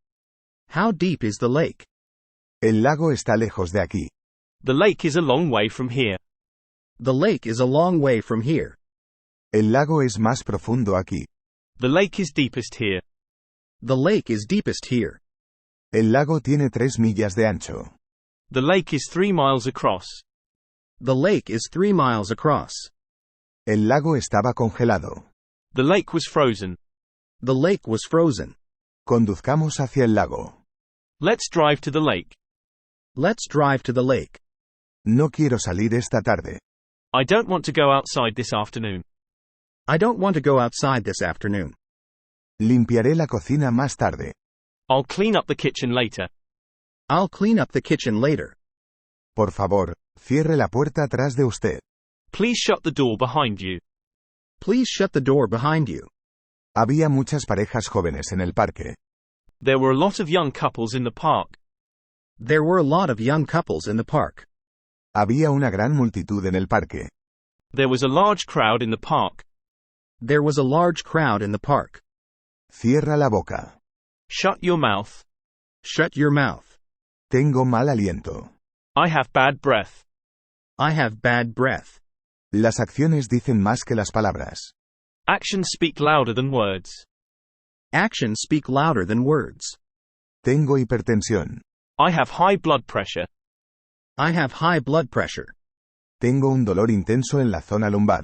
How deep is the lake? El lago está lejos de aquí. The lake is a long way from here. The lake is a long way from here. El lago es más profundo aquí. The lake is deepest here. The lake is deepest here. El lago tiene 3 millas de ancho. The lake is 3 miles across. The lake is 3 miles across. El lago estaba congelado. The lake was frozen. The lake was frozen. Conduzcamos hacia el lago. Let's drive to the lake. Let's drive to the lake. No quiero salir esta tarde. I don't want to go outside this afternoon. I don't want to go outside this afternoon. Limpiaré la cocina más tarde. I'll clean up the kitchen later. I'll clean up the kitchen later. Por favor, cierre la puerta atrás de usted. Please shut the door behind you. Please shut the door behind you. Había muchas parejas jóvenes en el parque. There were a lot of young couples in the park. There were a lot of young couples in the park. Había una gran multitud en el parque. There was a large crowd in the park. There was a large crowd in the park. Cierra la boca. Shut your mouth. Shut your mouth. Tengo mal aliento. I have bad breath. I have bad breath. Las acciones dicen más que las palabras. Actions speak louder than words. Actions speak louder than words. Tengo hipertensión. I have high blood pressure. I have high blood pressure. Tengo un dolor intenso en la zona lumbar.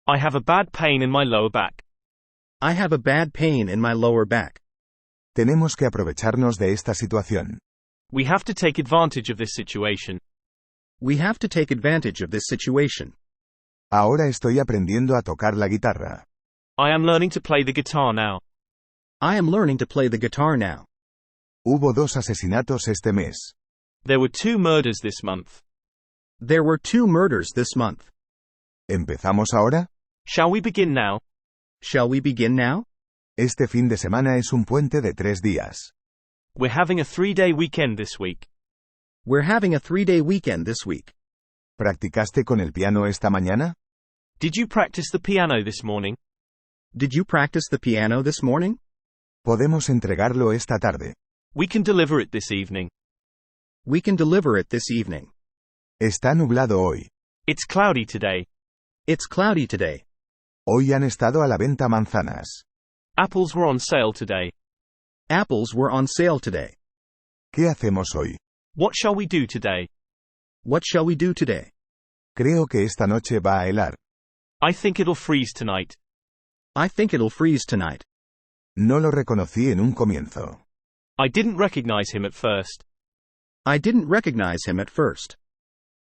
I have a bad pain in my lower back. I have a bad pain in my lower back. Tenemos que aprovecharnos de esta situación. We have to take advantage of this situation. We have to take advantage of this situation. Ahora estoy aprendiendo a tocar la guitarra. I am learning to play the guitar now. I am learning to play the guitar now. Hubo 2 asesinatos este mes. There were 2 murders this month. There were 2 murders this month. ¿Empezamos ahora? Shall we begin now? Shall we begin now? Este fin de semana es un puente de 3 días. We're having a 3-day weekend this week. We're having a 3-day weekend this week. ¿Practicaste con el piano esta mañana? Did you practice the piano this morning? Did you practice the piano this morning? Podemos entregarlo esta tarde. We can deliver it this evening. We can deliver it this evening. Está nublado hoy. It's cloudy today. It's cloudy today. Hoy han estado a la venta manzanas. Apples were on sale today. Apples were on sale today. ¿Qué hacemos hoy? What shall we do today? What shall we do today? Creo que esta noche va a helar. I think it'll freeze tonight. I think it'll freeze tonight. No lo reconocí en un comienzo. I didn't recognize him at first. I didn't recognize him at first.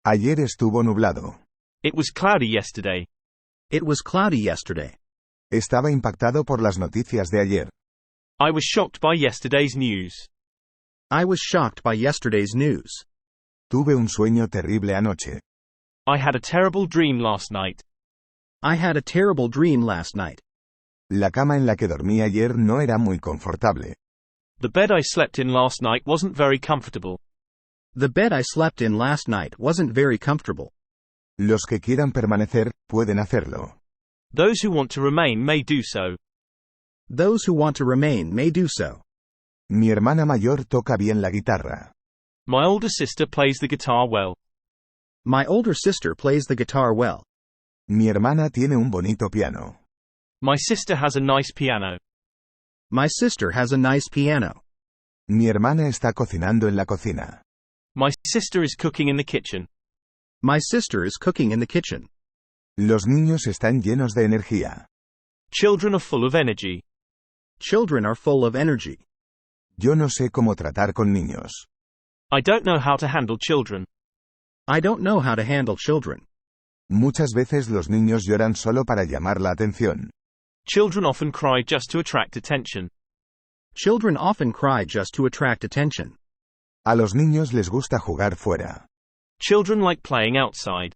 Ayer estuvo nublado. It was cloudy yesterday. It was cloudy yesterday. Estaba impactado por las noticias de ayer. I was shocked by yesterday's news. I was shocked by yesterday's news. Tuve un sueño terrible anoche. I had a terrible dream last night. I had a terrible dream last night. La cama en la que dormí ayer no era muy confortable. The bed I slept in last night wasn't very comfortable. The bed I slept in last night wasn't very comfortable. Los que quieran permanecer, pueden hacerlo. Those who want to remain may do so. Those who want to remain may do so. Mi hermana mayor toca bien la guitarra. My older sister plays the guitar well. My older sister plays the guitar well. Mi hermana tiene un bonito piano. My sister has a nice piano. My sister has a nice piano. Mi hermana está cocinando en la cocina. My sister is cooking in the kitchen. My sister is cooking in the kitchen. Los niños están llenos de energía. Children are full of energy. Children are full of energy. Yo no sé cómo tratar con niños. I don't know how to handle children. I don't know how to handle children. Muchas veces los niños lloran solo para llamar la atención. Children often cry just to attract attention. Children often cry just to attract attention. A los niños les gusta jugar fuera. Children like playing outside.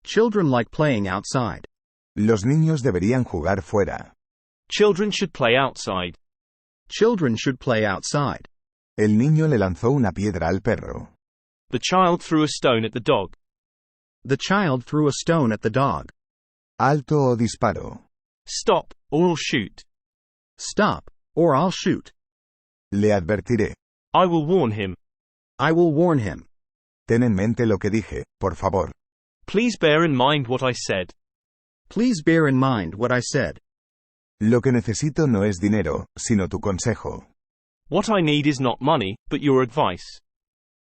Children like playing outside. Los niños deberían jugar fuera. Children should play outside. Children should play outside. El niño le lanzó una piedra al perro. The child threw a stone at the dog. The child threw a stone at the dog. Alto o disparo. Stop, or I'll shoot. Stop, or I'll shoot. Le advertiré. I will warn him. I will warn him. Ten en mente lo que dije, por favor. Please bear in mind what I said. Please bear in mind what I said. Lo que necesito no es dinero, sino tu consejo. What I need is not money, but your advice.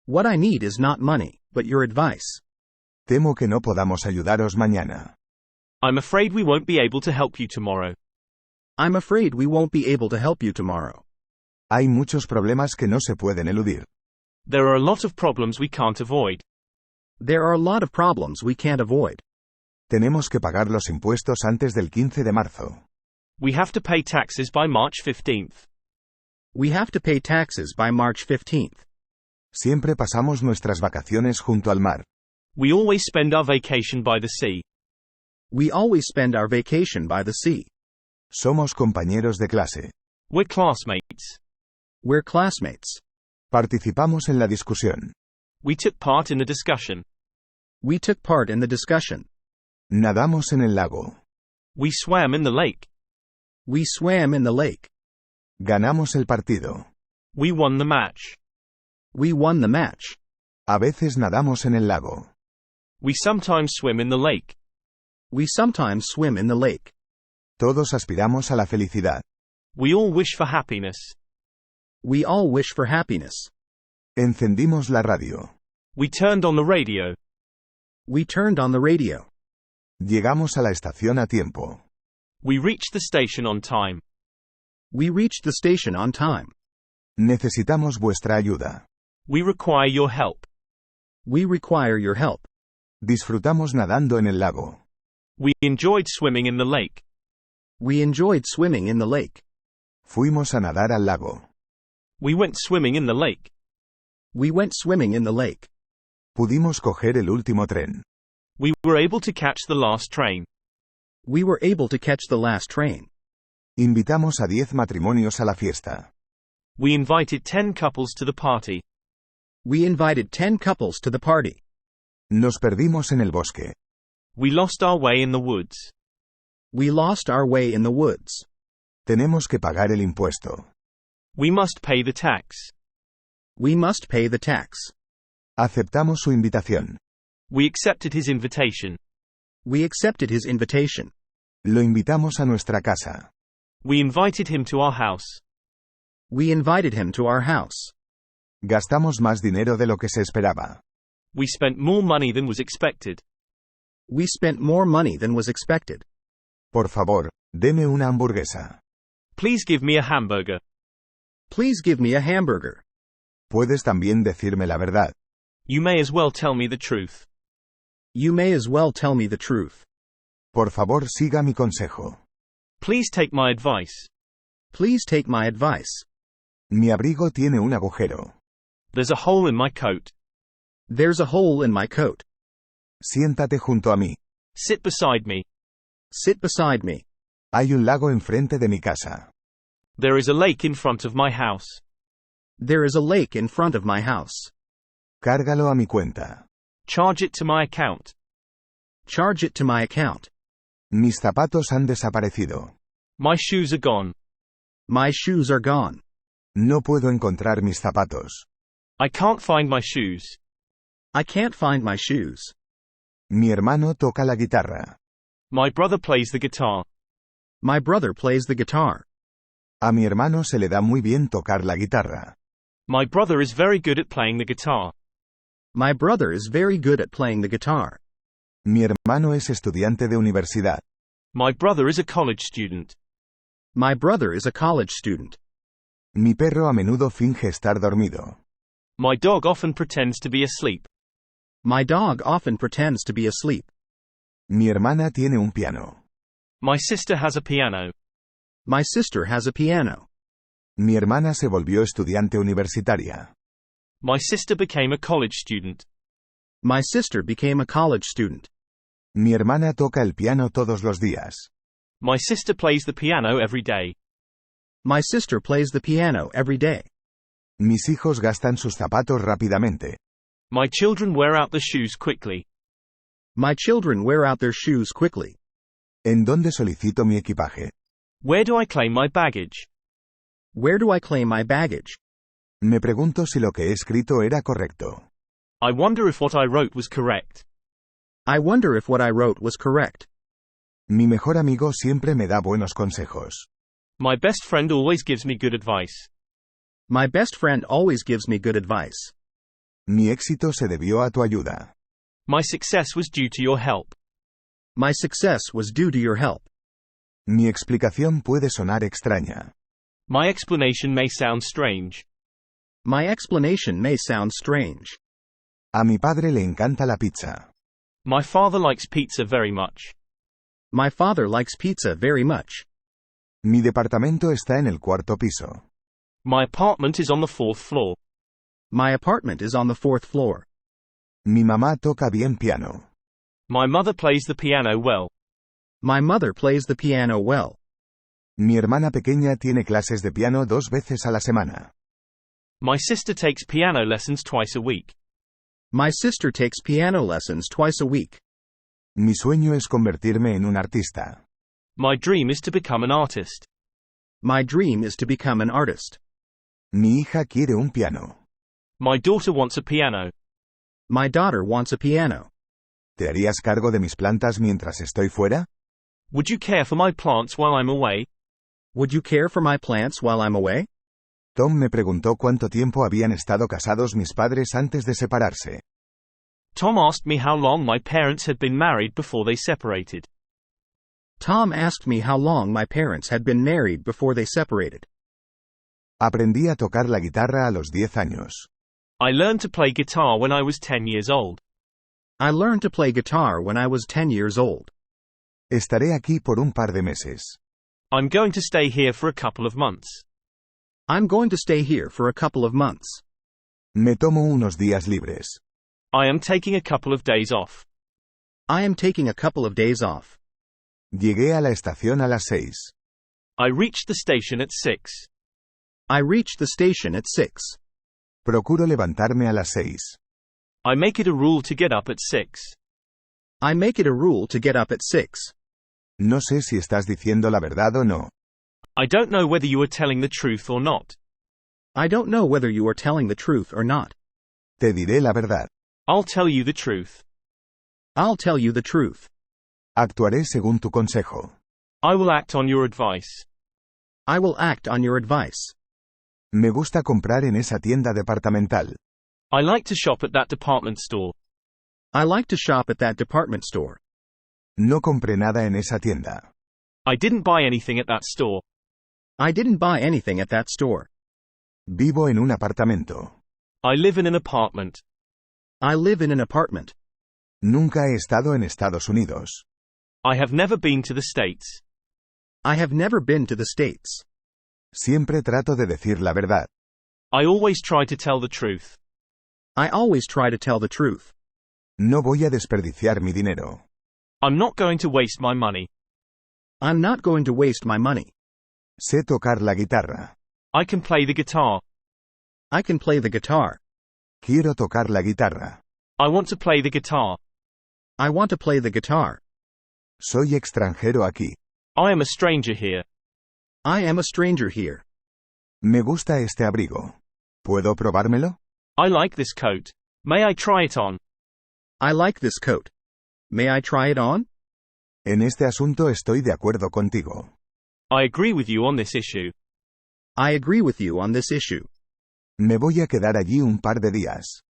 What I need is not money, but your advice. Temo que no podamos ayudaros mañana. I'm afraid we won't be able to help you tomorrow. I'm afraid we won't be able to help you tomorrow. Hay muchos problemas que no se pueden eludir. There are a lot of problems we can't avoid. There are a lot of problems we can't avoid. Tenemos que pagar los impuestos antes del 15 de marzo. We have to pay taxes by March 15th. We have to pay taxes by March 15th. Siempre pasamos nuestras vacaciones junto al mar. We always spend our vacation by the sea. We always spend our vacation by the sea. Somos compañeros de clase. We're classmates. We're classmates. Participamos en la discusión. We took part in the discussion. We took part in the discussion. Nadamos en el lago. We swam in the lake. We swam in the lake. Ganamos el partido. We won the match. We won the match. A veces nadamos en el lago. We sometimes swim in the lake. We sometimes swim in the lake. Todos aspiramos a la felicidad. We all wish for happiness. We all wish for happiness. Encendimos la radio. We turned on the radio. We turned on the radio. Llegamos a la estación a tiempo. We reached the station on time. We reached the station on time. Necesitamos vuestra ayuda. We require your help. We require your help. Disfrutamos nadando en el lago. We enjoyed swimming in the lake. We enjoyed swimming in the lake. Fuimos a nadar al lago. We went swimming in the lake. We went swimming in the lake. Pudimos coger el último tren. We were able to catch the last train. We were able to catch the last train. Invitamos a 10 matrimonios a la fiesta. We invited 10 couples to the party. We invited 10 couples to the party. Nos perdimos en el bosque. We lost our way in the woods. We lost our way in the woods. Tenemos que pagar el impuesto. We must pay the tax. We must pay the tax. Aceptamos su invitación. We accepted his invitation. We accepted his invitation. Lo invitamos a nuestra casa. We invited him to our house. We invited him to our house. Gastamos más dinero de lo que se esperaba. We spent more money than was expected. We spent more money than was expected. Por favor, deme una hamburguesa. Please give me a hamburger. Please give me a hamburger. Puedes también decirme la verdad. You may as well tell me the truth. You may as well tell me the truth. Por favor, siga mi consejo. Please take my advice. Please take my advice. Mi abrigo tiene un agujero. There's a hole in my coat. There's a hole in my coat. Siéntate junto a mí. Sit beside me. Sit beside me. Hay un lago enfrente de mi casa. There is a lake in front of my house. There is a lake in front of my house. Cárgalo a mi cuenta. Charge it to my account. Charge it to my account. Mis zapatos han desaparecido. My shoes are gone. My shoes are gone. No puedo encontrar mis zapatos. I can't find my shoes. I can't find my shoes. Mi hermano toca la guitarra. My brother plays the guitar. My brother plays the guitar. A mi hermano se le da muy bien tocar la guitarra. My brother is very good at playing the guitar. My brother is very good at playing the guitar. Mi hermano es estudiante de universidad. My brother is a college student. My brother is a college student. Mi perro a menudo finge estar dormido. My dog often pretends to be asleep. My dog often pretends to be asleep. Mi hermana tiene un piano. My sister has a piano. My sister has a piano. Mi hermana se volvió estudiante universitaria. My sister became a college student. My sister became a college student. Mi hermana toca el piano todos los días. My sister plays the piano every day. My sister plays the piano every day. Mis hijos gastan sus zapatos rápidamente. My children wear out the shoes quickly. My children wear out their shoes quickly. ¿En dónde solicito mi equipaje? Where do I claim my baggage? Where do I claim my baggage? Me pregunto si lo que he escrito era correcto. I wonder if what I wrote was correct. I wonder if what I wrote was correct. Mi mejor amigo siempre me da buenos consejos. My best friend always gives me good advice. My best friend always gives me good advice. Mi éxito se debió a tu ayuda. My success was due to your help. My success was due to your help. Mi explicación puede sonar extraña. My explanation may sound strange. My explanation may sound strange. A mi padre le encanta la pizza. My father likes pizza very much. My father likes pizza very much. Mi departamento está en el cuarto piso. My apartment is on the 4th floor. My apartment is on the 4th floor. Mi mamá toca bien piano. My mother plays the piano well. My mother plays the piano well. Mi hermana pequeña tiene clases de piano 2 veces a la semana. My sister takes piano lessons twice a week. My sister takes piano lessons twice a week. Mi sueño es convertirme en un artista. My dream is to become an artist. My dream is to become an artist. Mi hija quiere un piano. My daughter wants a piano. My daughter wants a piano. ¿Te harías cargo de mis plantas mientras estoy fuera? Would you care for my plants while I'm away? Would you care for my plants while I'm away? Tom me preguntó cuánto tiempo habían estado casados mis padres antes de separarse. Tom asked me how long my parents had been married before they separated. Tom asked me how long my parents had been married before they separated. Aprendí a tocar la guitarra a los 10 años. I learned to play guitar when I was 10 years old. I learned to play guitar when I was 10 years old. Estaré aquí por un par de meses. I'm going to stay here for a couple of months. I'm going to stay here for a couple of months. Me tomo unos días libres. I am taking a couple of days off. I am taking a couple of days off. Llegué a la estación a las 6. I reached the station at 6. I reached the station at 6. Procuro levantarme a las 6. I make it a rule to get up at 6. I make it a rule to get up at 6. No sé si estás diciendo la verdad o no. I don't know whether you are telling the truth or not. I don't know whether you are telling the truth or not. Te diré la verdad. I'll tell you the truth. I'll tell you the truth. Actuaré según tu consejo. I will act on your advice. I will act on your advice. Me gusta comprar en esa tienda departamental. I like to shop at that department store. I like to shop at that department store. No compré nada en esa tienda. I didn't buy anything at that store. I didn't buy anything at that store. Vivo en un apartamento. I live in an apartment. I live in an apartment. Nunca he estado en Estados Unidos. I have never been to the States. I have never been to the States. Siempre trato de decir la verdad. I always try to tell the truth. I always try to tell the truth. No voy a desperdiciar mi dinero. I'm not going to waste my money. I'm not going to waste my money. Sé tocar la guitarra. I can play the guitar. I can play the guitar. Quiero tocar la guitarra. I want to play the guitar. I want to play the guitar. Soy extranjero aquí. I am a stranger here. I am a stranger here. Me gusta este abrigo. ¿Puedo probármelo? I like this coat. May I try it on? I like this coat. May I try it on? En este asunto estoy de acuerdo contigo. I agree with you on this issue. I agree with you on this issue. Me voy a quedar allí un par de días.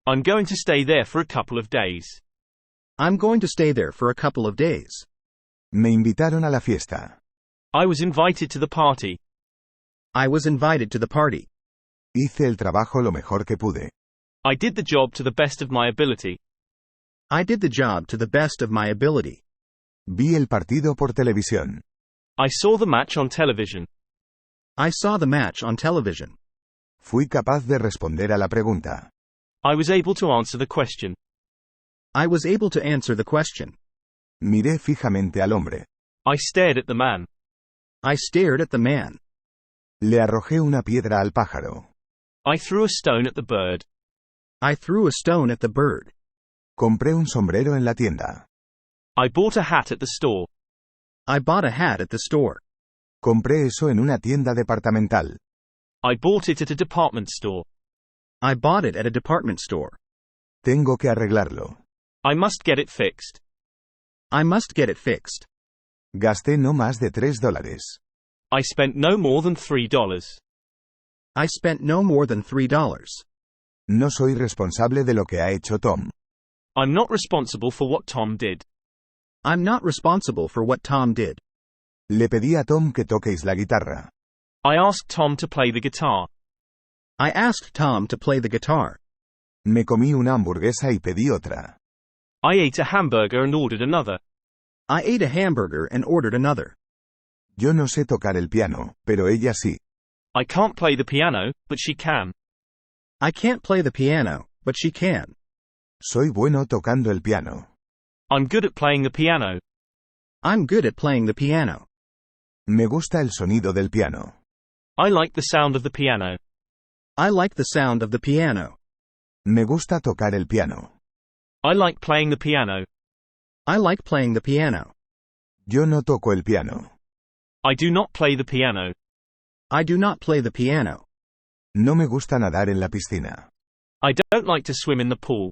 I'm going to stay there for a couple of days. I'm going to stay there for a couple of days. Me invitaron a la fiesta. I was invited to the party. I was invited to the party. Hice el trabajo lo mejor que pude. I did the job to the best of my ability. I did the job to the best of my ability. Vi el partido por televisión. I saw the match on television. I saw the match on television. Fui capaz de responder a la pregunta. I was able to answer the question. I was able to answer the question. Miré fijamente al hombre. I stared at the man. I stared at the man. Le arrojé una piedra al pájaro. I threw a stone at the bird. I threw a stone at the bird. Compré un sombrero en la tienda. I bought a hat at the store. I bought a hat at the store. Compré eso en una tienda departamental. I bought it at a department store. I bought it at a department store. Tengo que arreglarlo. I must get it fixed. I must get it fixed. Gasté no más de $3. I spent no more than $3. I spent no more than $3. No soy responsable de lo que ha hecho Tom. I'm not responsible for what Tom did. I'm not responsible for what Tom did. Le pedí a Tom que toquéis la guitarra. I asked Tom to play the guitar. I asked Tom to play the guitar. Me comí una hamburguesa y pedí otra. I ate a hamburger and ordered another. I ate a hamburger and ordered another. Yo no sé tocar el piano, pero ella sí. I can't play the piano, but she can. I can't play the piano, but she can. Soy bueno tocando el piano. I'm good at playing the piano. I'm good at playing the piano. Me gusta el sonido del piano. I like the sound of the piano. I like the sound of the piano. Me gusta tocar el piano. I like playing the piano. I like playing the piano. Yo no toco el piano. I do not play the piano. I do not play the piano. No me gusta nadar en la piscina. I don't like to swim in the pool.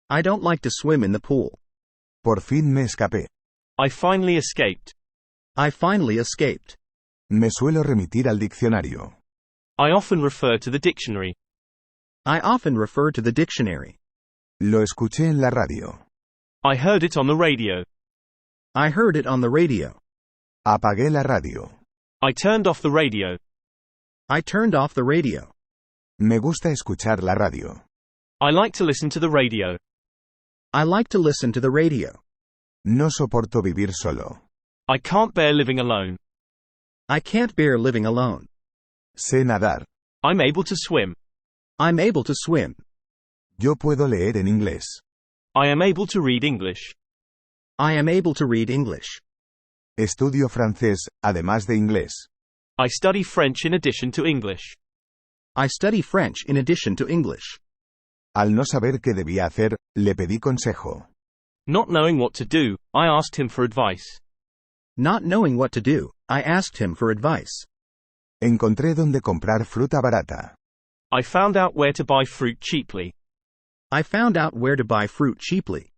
I don't like to swim in the pool. Por fin me escapé. I finally escaped. I finally escaped. Me suelo remitir al diccionario. I often refer to the dictionary. I often refer to the dictionary. Lo escuché en la radio. I heard it on the radio. I heard it on the radio. Apagué la radio. I turned off the radio. I turned off the radio. Me gusta escuchar la radio. I like to listen to the radio. I like to listen to the radio. No soporto vivir solo. I can't bear living alone. I can't bear living alone. Sé nadar. I'm able to swim. I'm able to swim. Yo puedo leer en inglés. I am able to read English. I am able to read English. Estudio francés, además de inglés. I study French in addition to English. I study French in addition to English. Al no saber qué debía hacer, le pedí consejo. Not knowing what to do, I asked him for advice. Not knowing what to do, I asked him for advice. Encontré dónde comprar fruta barata. I found out where to buy fruit cheaply. I found out where to buy fruit cheaply.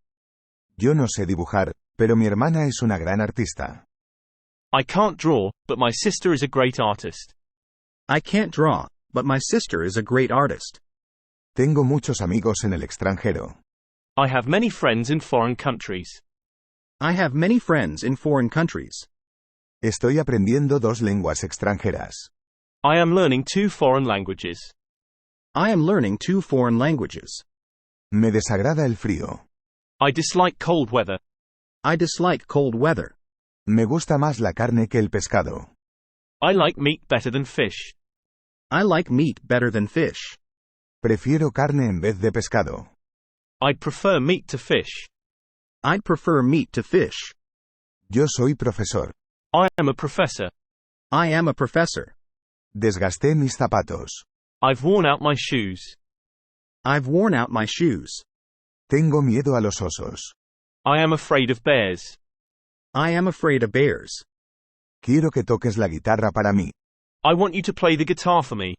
Yo no sé dibujar, pero mi hermana es una gran artista. I can't draw, but my sister is a great artist. I can't draw, but my sister is a great artist. Tengo muchos amigos en el extranjero. I have many friends in foreign countries. I have many friends in foreign countries. Estoy aprendiendo 2 lenguas extranjeras. I am learning 2 foreign languages. I am learning 2 foreign languages. Me desagrada el frío. I dislike cold weather. I dislike cold weather. Me gusta más la carne que el pescado. I like meat better than fish. I like meat better than fish. Prefiero carne en vez de pescado. I'd prefer meat to fish. I'd prefer meat to fish. Yo soy profesor. I am a professor. I am a professor. Desgasté mis zapatos. I've worn out my shoes. I've worn out my shoes. Tengo miedo a los osos. I am afraid of bears. I am afraid of bears. Quiero que toques la guitarra para mí. I want you to play the guitar for me.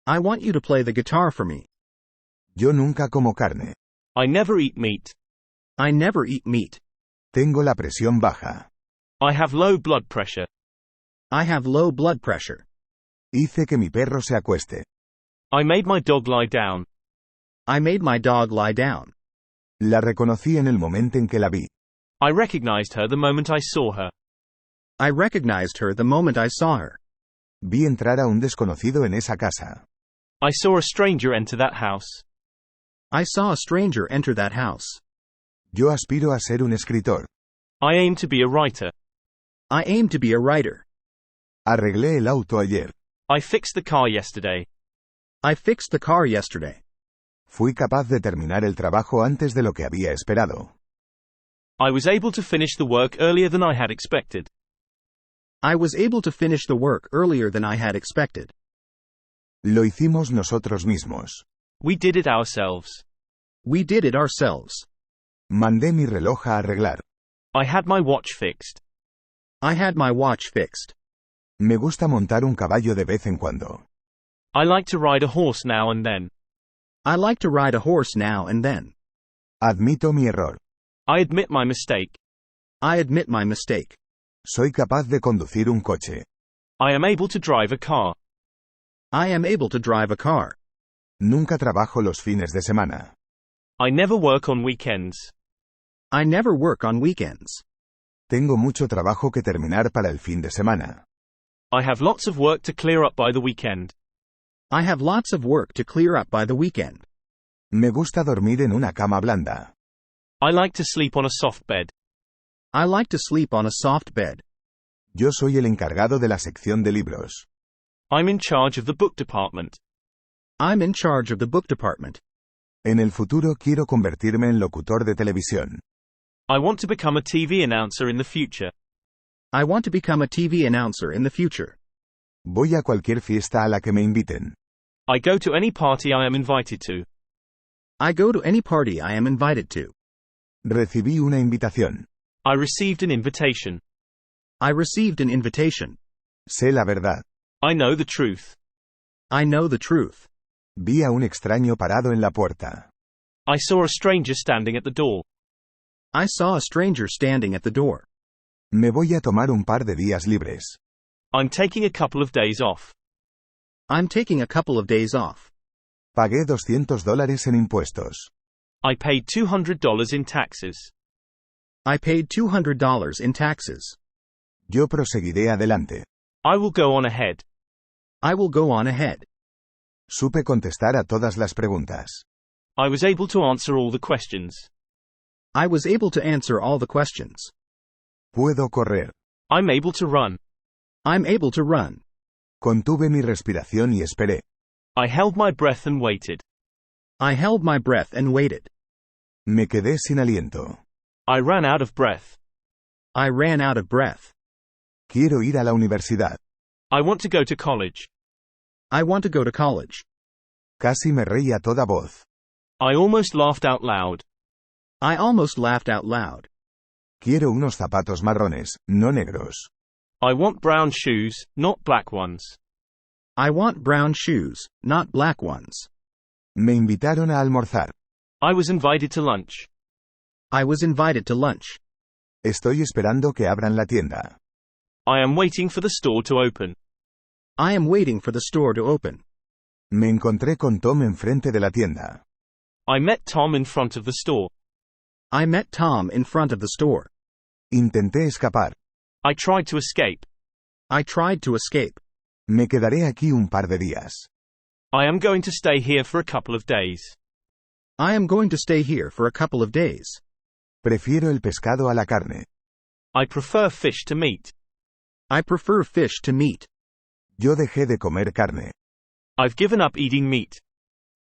I want you to play the guitar for me. Yo nunca como carne. I never eat meat. I never eat meat. Tengo la presión baja. I have low blood pressure. I have low blood pressure. Hice que mi perro se acueste. I made my dog lie down. I made my dog lie down. La reconocí en el momento en que la vi. I recognized her the moment I saw her. I recognized her the moment I saw her. Vi entrar a un desconocido en esa casa. I saw a stranger enter that house. I saw a stranger enter that house. Yo aspiro a ser un escritor. I aim to be a writer. I aim to be a writer. Arreglé el auto ayer. I fixed the car yesterday. I fixed the car yesterday. Fui capaz de terminar el trabajo antes de lo que había esperado. I was able to finish the work earlier than I had expected. I was able to finish the work earlier than I had expected. Lo hicimos nosotros mismos. We did it ourselves. We did it ourselves. Mandé mi reloj a arreglar. I had my watch fixed. I had my watch fixed. Me gusta montar un caballo de vez en cuando. I like to ride a horse now and then. I like to ride a horse now and then. Admito mi error. I admit my mistake. I admit my mistake. Soy capaz de conducir un coche. I am able to drive a car. I am able to drive a car. Nunca trabajo los fines de semana. I never work on weekends. I never work on weekends. Tengo mucho trabajo que terminar para el fin de semana. I have lots of work to clear up by the weekend. I have lots of work to clear up by the weekend. Me gusta dormir en una cama blanda. I like to sleep on a soft bed. I like to sleep on a soft bed. Yo soy el encargado de la sección de libros. I'm in charge of the book department. I'm in charge of the book department. En el futuro quiero convertirme en locutor de televisión. I want to become a TV announcer in the future. I want to become a TV announcer in the future. Voy a cualquier fiesta a la que me inviten. I go to any party I am invited to. I go to any party I am invited to. Recibí una invitación. I received an invitation. I received an invitation. Sé la verdad. I know the truth. I know the truth. Vi a un extraño parado en la puerta. I saw a stranger standing at the door. I saw a stranger standing at the door. Me voy a tomar un par de días libres. I'm taking a couple of days off. I'm taking a couple of days off. Pagué $200 en impuestos. I paid $200 in taxes. I paid $200 in taxes. Yo proseguiré adelante. I will go on ahead. I will go on ahead. Supe contestar a todas las preguntas. I was able to answer all the questions. I was able to answer all the questions. Puedo correr. I'm able to run. I'm able to run. Contuve mi respiración y esperé. I held my breath and waited. I held my breath and waited. Me quedé sin aliento. I ran out of breath. I ran out of breath. Quiero ir a la universidad. I want to go to college. I want to go to college. Casi me reí a toda voz. I almost laughed out loud. I almost laughed out loud. Quiero unos zapatos marrones, no negros. I want brown shoes, not black ones. I want brown shoes, not black ones. Me invitaron a almorzar. I was invited to lunch. I was invited to lunch. Estoy esperando que abran la tienda. I am waiting for the store to open. I am waiting for the store to open. Me encontré con Tom enfrente de la tienda. I met Tom in front of the store. I met Tom in front of the store. Intenté escapar. I tried to escape. I tried to escape. Me quedaré aquí un par de días. I am going to stay here for a couple of days. I am going to stay here for a couple of days. Prefiero el pescado a la carne. I prefer fish to meat. I prefer fish to meat. Yo dejé de comer carne. I've given up eating meat.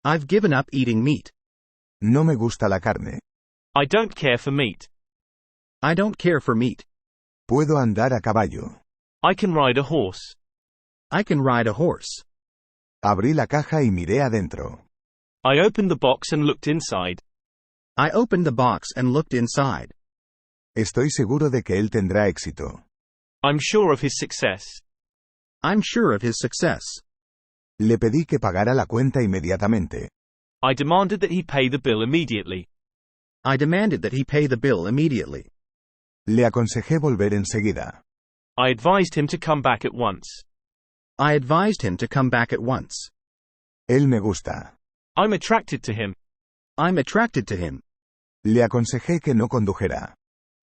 I've given up eating meat. No me gusta la carne. I don't care for meat. I don't care for meat. Puedo andar a caballo. I can ride a horse. I can ride a horse. Abrí la caja y miré adentro. I opened the box and looked inside. I opened the box and looked inside. Estoy seguro de que él tendrá éxito. I'm sure of his success. I'm sure of his success. Le pedí que pagara la cuenta inmediatamente. I demanded that he pay the bill immediately. I demanded that he pay the bill immediately. Le aconsejé volver enseguida. I advised him to come back at once. I advised him to come back at once. Él me gusta. I'm attracted to him. I'm attracted to him. Le aconsejé que no condujera.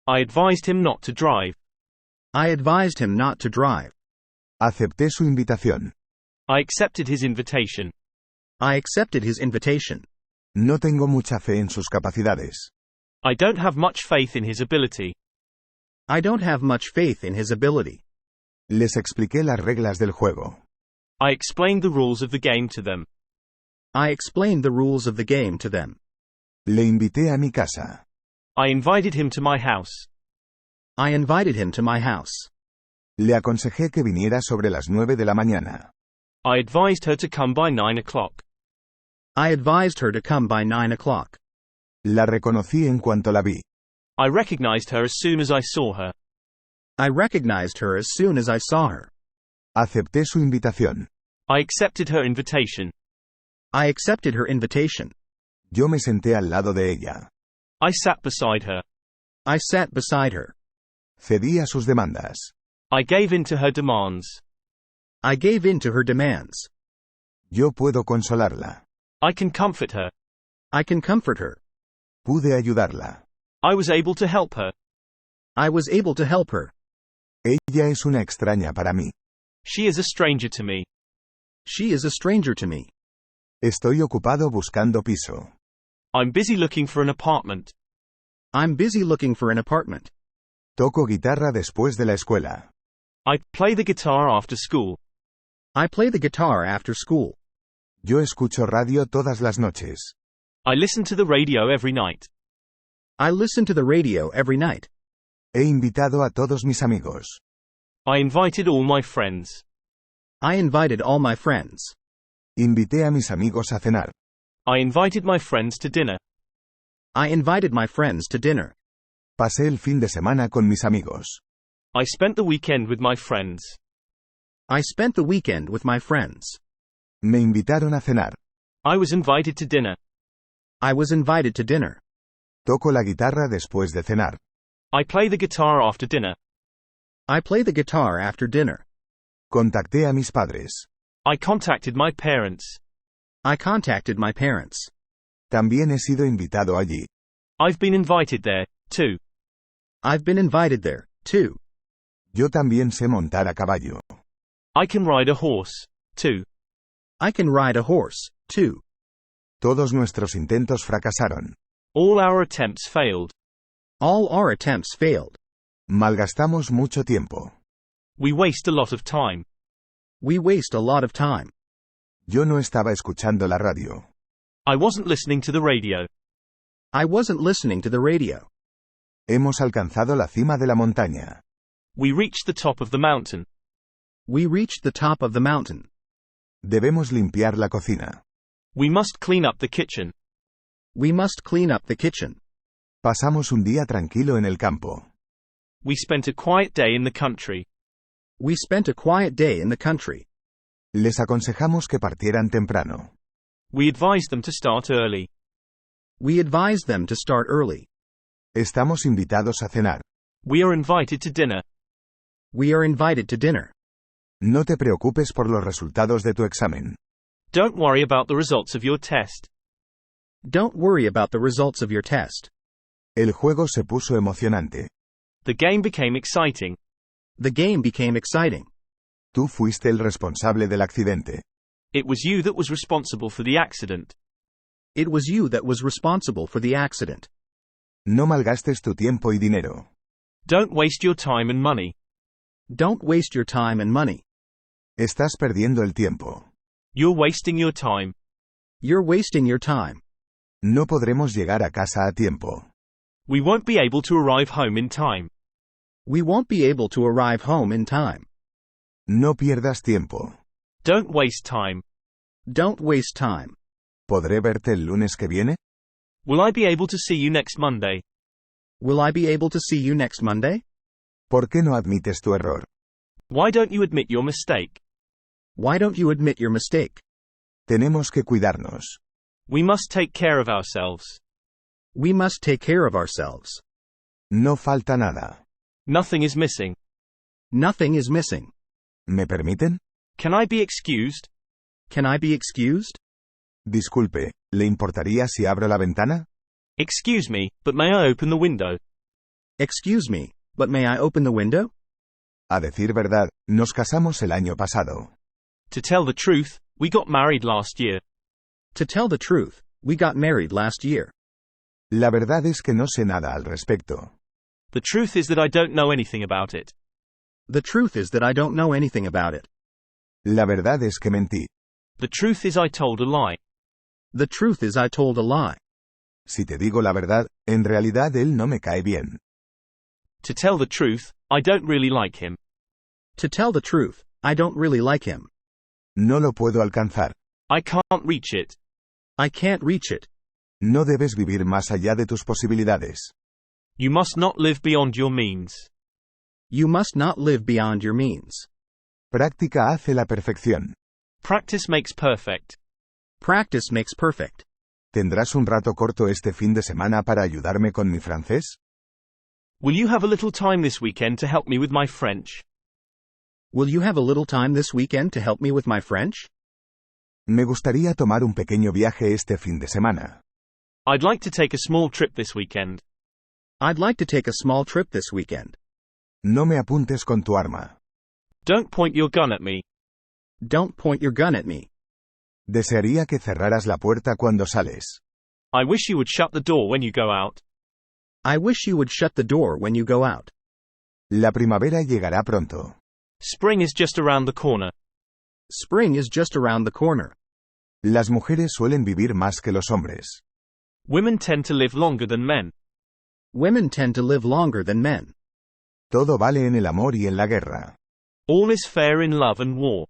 I advised him not to drive. I advised him not to drive. Acepté su invitación. I accepted his invitation. I accepted his invitation. No tengo mucha fe en sus capacidades. I don't have much faith in his ability. I don't have much faith in his ability. Les expliqué las reglas del juego. I explained the rules of the game to them. I explained the rules of the game to them. Le invité a mi casa. I invited him to my house. I invited him to my house. Le aconsejé que viniera sobre las 9 de la mañana. I advised her to come by 9 o'clock. I advised her to come by 9 o'clock. La reconocí en cuanto la vi. I recognized her as soon as I saw her. I recognized her as soon as I saw her. Acepté su invitación. I accepted her invitation. I accepted her invitation. Yo me senté al lado de ella. I sat beside her. I sat beside her. Cedí a sus demandas. I gave in to her demands. I gave in to her demands. Yo puedo consolarla. I can comfort her. I can comfort her. Pude ayudarla. I was able to help her. I was able to help her. Ella es una extraña para mí. She is a stranger to me. She is a stranger to me. Estoy ocupado buscando piso. I'm busy looking for an apartment. I'm busy looking for an apartment. Toco guitarra después de la escuela. I play the guitar after school. I play the guitar after school. Yo escucho radio todas las noches. I listen to the radio every night. I listen to the radio every night. He invitado a todos mis amigos. I invited all my friends. I invited all my friends. Invité a mis amigos a cenar. I invited my friends to dinner. I invited my friends to dinner. Pasé el fin de semana con mis amigos. I spent the weekend with my friends. I spent the weekend with my friends. Me invitaron a cenar. I was invited to dinner. I was invited to dinner. Toco la guitarra después de cenar. I play the guitar after dinner. I play the guitar after dinner. Contacté a mis padres. I contacted my parents. I contacted my parents. También he sido invitado allí. I've been invited there, too. I've been invited there, too. Yo también sé montar a caballo. I can ride a horse, too. I can ride a horse, too. Todos nuestros intentos fracasaron. All our attempts failed. All our attempts failed. Malgastamos mucho tiempo. We waste a lot of time. We waste a lot of time. Yo no estaba escuchando la radio. I wasn't listening to the radio. I wasn't listening to the radio. Hemos alcanzado la cima de la montaña. We reached the top of the mountain. We reached the top of the mountain. Debemos limpiar la cocina. We must clean up the kitchen. We must clean up the kitchen. Pasamos un día tranquilo en el campo. We spent a quiet day in the country. We spent a quiet day in the country. Les aconsejamos que partieran temprano. We advised them to start early. We advised them to start early. Estamos invitados a cenar. We are invited to dinner. We are invited to dinner. No te preocupes por los resultados de tu examen. Don't worry about the results of your test. Don't worry about the results of your test. El juego se puso emocionante. The game became exciting. The game became exciting. Tú fuiste el responsable del accidente. It was you that was responsible for the accident. It was you that was responsible for the accident. No malgastes tu tiempo y dinero. Don't waste your time and money. Don't waste your time and money. Estás perdiendo el tiempo. You're wasting your time. You're wasting your time. No podremos llegar a casa a tiempo. We won't be able to arrive home in time. We won't be able to arrive home in time. No pierdas tiempo. Don't waste time. Don't waste time. ¿Podré verte el lunes que viene? Will I be able to see you next Monday? Will I be able to see you next Monday? ¿Por qué no admites tu error? Why don't you admit your mistake? Why don't you admit your mistake? Tenemos que cuidarnos. We must take care of ourselves. We must take care of ourselves. No falta nada. Nothing is missing. Nothing is missing. ¿Me permiten? Can I be excused? Can I be excused? Disculpe, ¿le importaría si abro la ventana? Excuse me, but may I open the window? Excuse me, but may I open the window? A decir verdad, nos casamos el año pasado. To tell the truth, we got married last year. To tell the truth, we got married last year. La verdad es que no sé nada al respecto. The truth is that I don't know anything about it. The truth is that I don't know anything about it. La verdad es que mentí. The truth is I told a lie. The truth is I told a lie. Si te digo la verdad, en realidad él no me cae bien. To tell the truth, I don't really like him. To tell the truth, I don't really like him. No lo puedo alcanzar. I can't reach it. I can't reach it. No debes vivir más allá de tus posibilidades. You must not live beyond your means. You must not live beyond your means. Práctica hace la perfección. Practice makes perfect. Practice makes perfect. ¿Tendrás un rato corto este fin de semana para ayudarme con mi francés? Will you have a little time this weekend to help me with my French? Will you have a little time this weekend to help me with my French? Me gustaría tomar un pequeño viaje este fin de semana. I'd like to take a small trip this weekend. I'd like to take a small trip this weekend. No me apuntes con tu arma. Don't point your gun at me. Don't point your gun at me. Desearía que cerraras la puerta cuando sales. I wish you would shut the door when you go out. I wish you would shut the door when you go out. La primavera llegará pronto. Spring is just around the corner. Spring is just around the corner. Las mujeres suelen vivir más que los hombres. Women tend to live longer than men. Women tend to live longer than men. Todo vale en el amor y en la guerra. All is fair in love and war.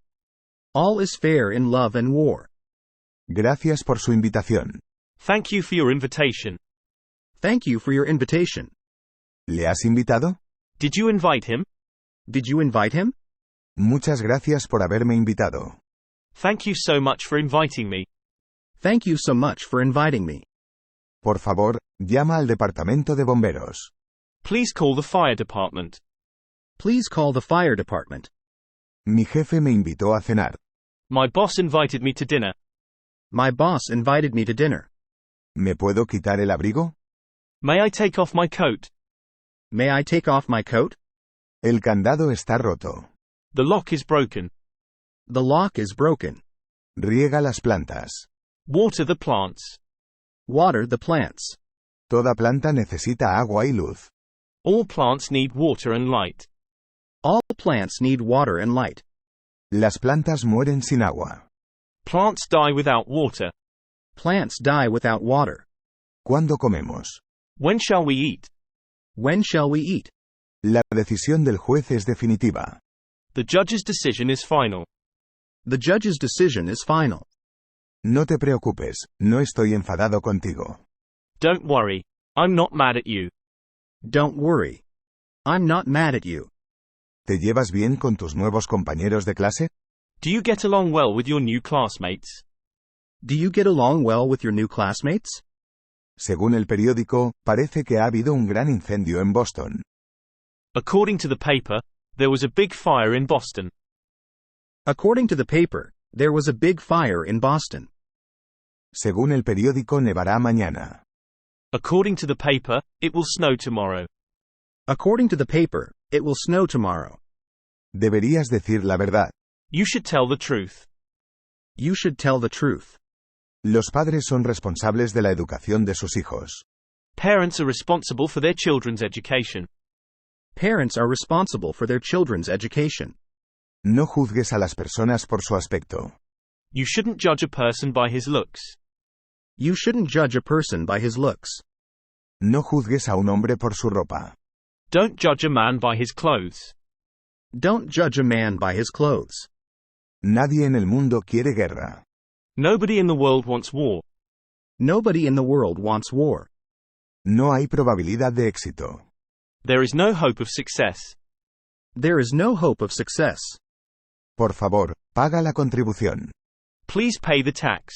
All is fair in love and war. Gracias por su invitación. Thank you for your invitation. Thank you for your invitation. ¿Le has invitado? Did you invite him? Did you invite him? Muchas gracias por haberme invitado. Thank you so much for inviting me. Thank you so much for inviting me. Por favor, llama al departamento de bomberos. Please call the fire department. Please call the fire department. Mi jefe me invitó a cenar. My boss invited me to dinner. My boss invited me to dinner. ¿Me puedo quitar el abrigo? May I take off my coat? May I take off my coat? El candado está roto. The lock is broken. The lock is broken. Riega las plantas. Water the plants. Water the plants. Toda planta necesita agua y luz. All plants need water and light. All plants need water and light. Las plantas mueren sin agua. Plants die without water. Plants die without water. ¿Cuándo comemos? When shall we eat? When shall we eat? La decisión del juez es definitiva. The judge's decision is final. The judge's decision is final. No te preocupes, no estoy enfadado contigo. Don't worry. I'm not mad at you. Don't worry. I'm not mad at you. ¿Te llevas bien con tus nuevos compañeros de clase? Do you get along well with your new classmates? Do you get along well with your new classmates? Según el periódico, parece que ha habido un gran incendio en Boston. According to the paper, there was a big fire in Boston. According to the paper, there was a big fire in Boston. Según el periódico, nevará mañana. According to the paper, it will snow tomorrow. According to the paper, it will snow tomorrow. Deberías decir la verdad. You should tell the truth. You should tell the truth. Los padres son responsables de la educación de sus hijos. Parents are responsible for their children's education. Parents are responsible for their children's education. No juzgues a las personas por su aspecto. You shouldn't judge a person by his looks. You shouldn't judge a person by his looks. No juzgues a un hombre por su ropa. Don't judge a man by his clothes. Don't judge a man by his clothes. Nadie en el mundo quiere guerra. Nobody in the world wants war. Nobody in the world wants war. No hay probabilidad de éxito. There is no hope of success. There is no hope of success. Por favor, paga la contribución. Please pay the tax.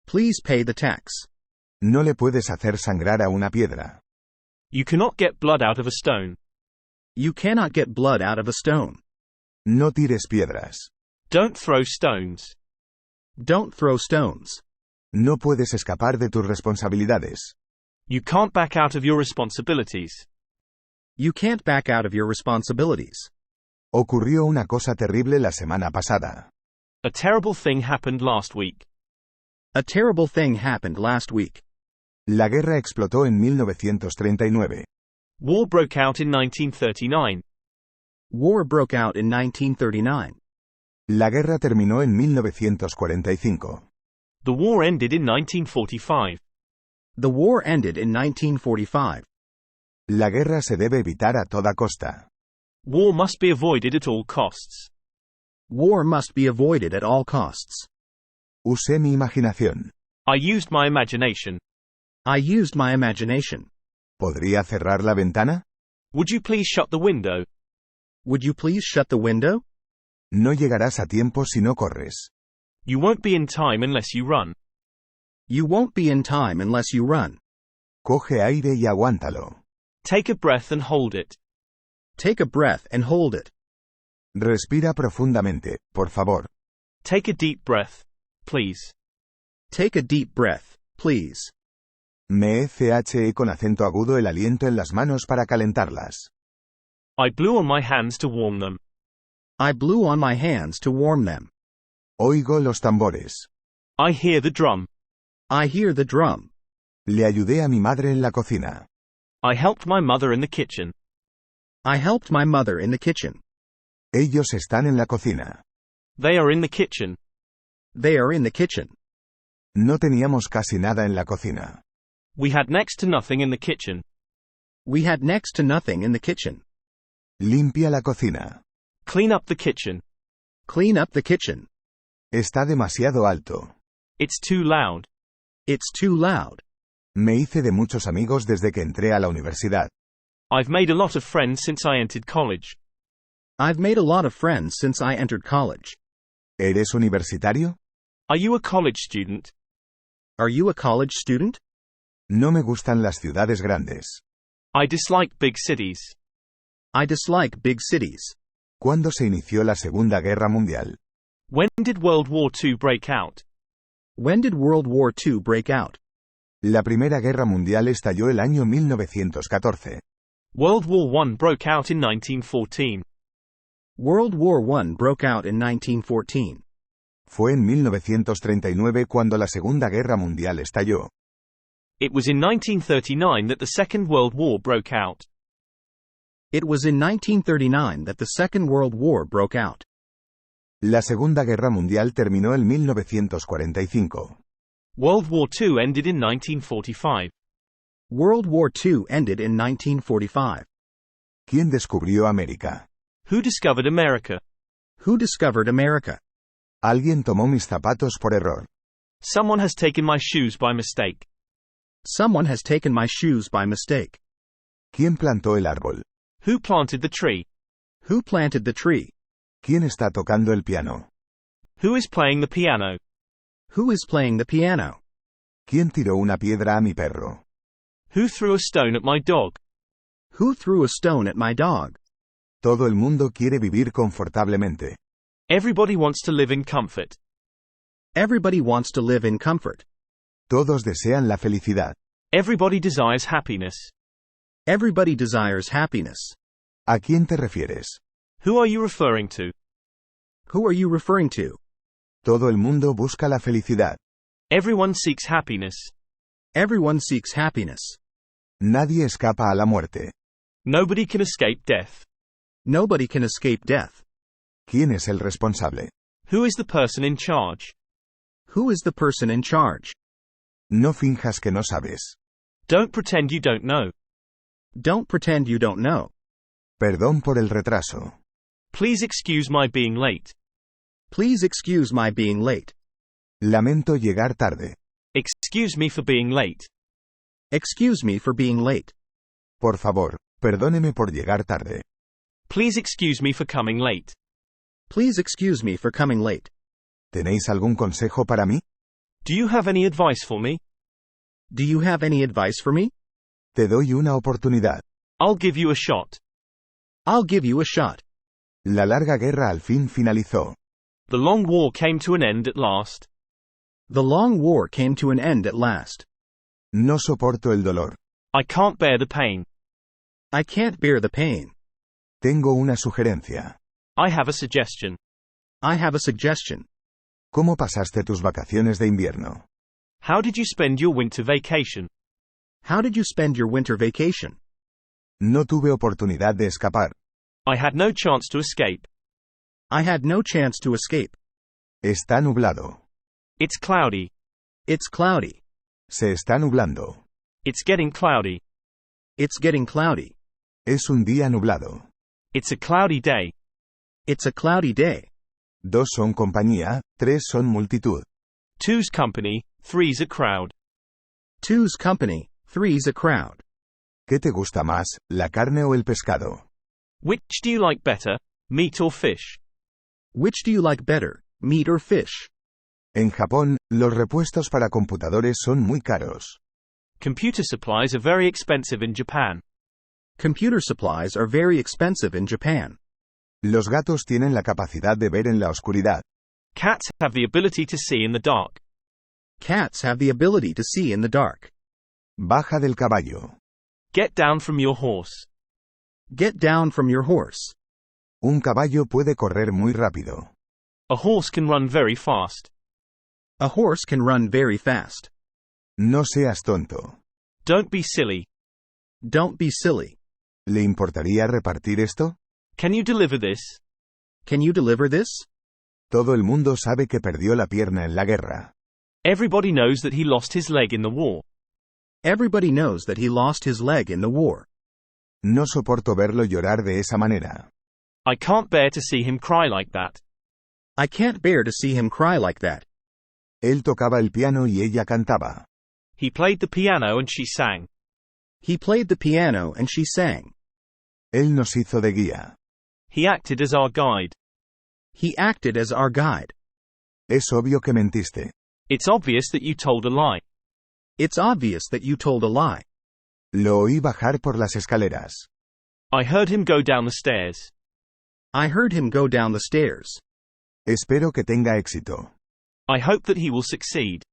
Please pay the tax. No le puedes hacer sangrar a una piedra. You cannot get blood out of a stone. You cannot get blood out of a stone. No tires piedras. Don't throw stones. Don't throw stones. No puedes escapar de tus responsabilidades. You can't back out of your responsibilities. You can't back out of your responsibilities. Ocurrió una cosa terrible la semana pasada. A terrible thing happened last week. A terrible thing happened last week. La guerra explotó en 1939. War broke out in 1939. War broke out in 1939. La guerra terminó en 1945. The war ended in 1945. The war ended in 1945. La guerra se debe evitar a toda costa. War must be avoided at all costs. War must be avoided at all costs. Usé mi imaginación. I used my imagination. I used my imagination. ¿Podría cerrar la ventana? Would you please shut the window? Would you please shut the window? No llegarás a tiempo si no corres. You won't be in time unless you run. You won't be in time unless you run. Coge aire y aguántalo. Take a breath and hold it. Take a breath and hold it. Respira profundamente, por favor. Take a deep breath, please. Take a deep breath, please. Me eché con acento agudo el aliento en las manos para calentarlas. I blew on my hands to warm them. I blew on my hands to warm them. Oigo los tambores. I hear the drum. I hear the drum. Le ayudé a mi madre en la cocina. I helped my mother in the kitchen. I helped my mother in the kitchen. Ellos están en la cocina. They are in the kitchen. They are in the kitchen. No teníamos casi nada en la cocina. We had next to nothing in the kitchen. We had next to nothing in the kitchen. Limpia la cocina. Clean up the kitchen. Clean up the kitchen. Está demasiado alto. It's too loud. It's too loud. Me hice de muchos amigos desde que entré a la universidad. I've made a lot of friends since I entered college. I've made a lot of friends since I entered college. ¿Eres universitario? Are you a college student? Are you a college student? No me gustan las ciudades grandes. I dislike big cities. I dislike big cities. ¿Cuándo se inició la Segunda Guerra Mundial? When did World War II break out? When did World War II break out? La Primera Guerra Mundial estalló el año 1914. World War I broke out in 1914. World War I broke out in 1914. Fue en 1939 cuando la Segunda Guerra Mundial estalló. It was in 1939 that the Second World War broke out. It was in 1939 that the Second World War broke out. La Segunda Guerra Mundial terminó en 1945. World War II ended in 1945. World War II ended in 1945. ¿Quién descubrió América? Who discovered America? Who discovered America? Alguien tomó mis zapatos por error. Someone has taken my shoes by mistake. Someone has taken my shoes by mistake. ¿Quién plantó el árbol? Who planted the tree? Who planted the tree? ¿Quién está tocando el piano? Who is playing the piano? Who is playing the piano? ¿Quién tiró una piedra a mi perro? Who threw a stone at my dog? Who threw a stone at my dog? Todo el mundo quiere vivir confortablemente. Everybody wants to live in comfort. Everybody wants to live in comfort. Todos desean la felicidad. Everybody desires happiness. Everybody desires happiness. ¿A quién te refieres? Who are you referring to? Who are you referring to? Todo el mundo busca la felicidad. Everyone seeks happiness. Everyone seeks happiness. Nadie escapa a la muerte. Nobody can escape death. Nobody can escape death. ¿Quién es el responsable? Who is the person in charge? Who is the person in charge? No finjas que no sabes. Don't pretend you don't know. Don't pretend you don't know. Perdón por el retraso. Please excuse my being late. Please excuse my being late. Lamento llegar tarde. Excuse me for being late. Excuse me for being late. Por favor, perdóneme por llegar tarde. Please excuse me for coming late. Please excuse me for coming late. ¿Tenéis algún consejo para mí? Do you have any advice for me? Do you have any advice for me? Te doy una oportunidad. I'll give you a shot. I'll give you a shot. La larga guerra al fin finalizó. The long war came to an end at last. The long war came to an end at last. No soporto el dolor. I can't bear the pain. I can't bear the pain. Tengo una sugerencia. I have a suggestion. I have a suggestion. ¿Cómo pasaste tus vacaciones de invierno? How did you spend your winter vacation? How did you spend your winter vacation? No tuve oportunidad de escapar. I had no chance to escape. I had no chance to escape. Está nublado. It's cloudy. It's cloudy. Se está nublando. It's getting cloudy. It's getting cloudy. Es un día nublado. It's a cloudy day. It's a cloudy day. 2 son compañía, 3 son multitud. 2's company, 3's a crowd. 2's company, 3's a crowd. ¿Qué te gusta más, la carne o el pescado? Which do you like better, meat or fish? Which do you like better, meat or fish? En Japón, los repuestos para computadores son muy caros. Computer supplies are very expensive in Japan. Computer supplies are very expensive in Japan. Los gatos tienen la capacidad de ver en la oscuridad. Cats have the ability to see in the dark. Cats have the ability to see in the dark. Baja del caballo. Get down from your horse. Get down from your horse. Un caballo puede correr muy rápido. A horse can run very fast. A horse can run very fast. No seas tonto. Don't be silly. Don't be silly. ¿Le importaría repartir esto? Can you deliver this? Can you deliver this? Todo el mundo sabe que perdió la pierna en la guerra. Everybody knows that he lost his leg in the war. Everybody knows that he lost his leg in the war. No soporto verlo llorar de esa manera. I can't bear to see him cry like that. I can't bear to see him cry like that. Él tocaba el piano y ella cantaba. He played the piano and she sang. He played the piano and she sang. Él nos hizo de guía. He acted as our guide. He acted as our guide. Es obvio que mentiste. It's obvious that you told a lie. It's obvious that you told a lie. Lo oí bajar por las escaleras. I heard him go down the stairs. I heard him go down the stairs. Espero que tenga éxito. I hope that he will succeed.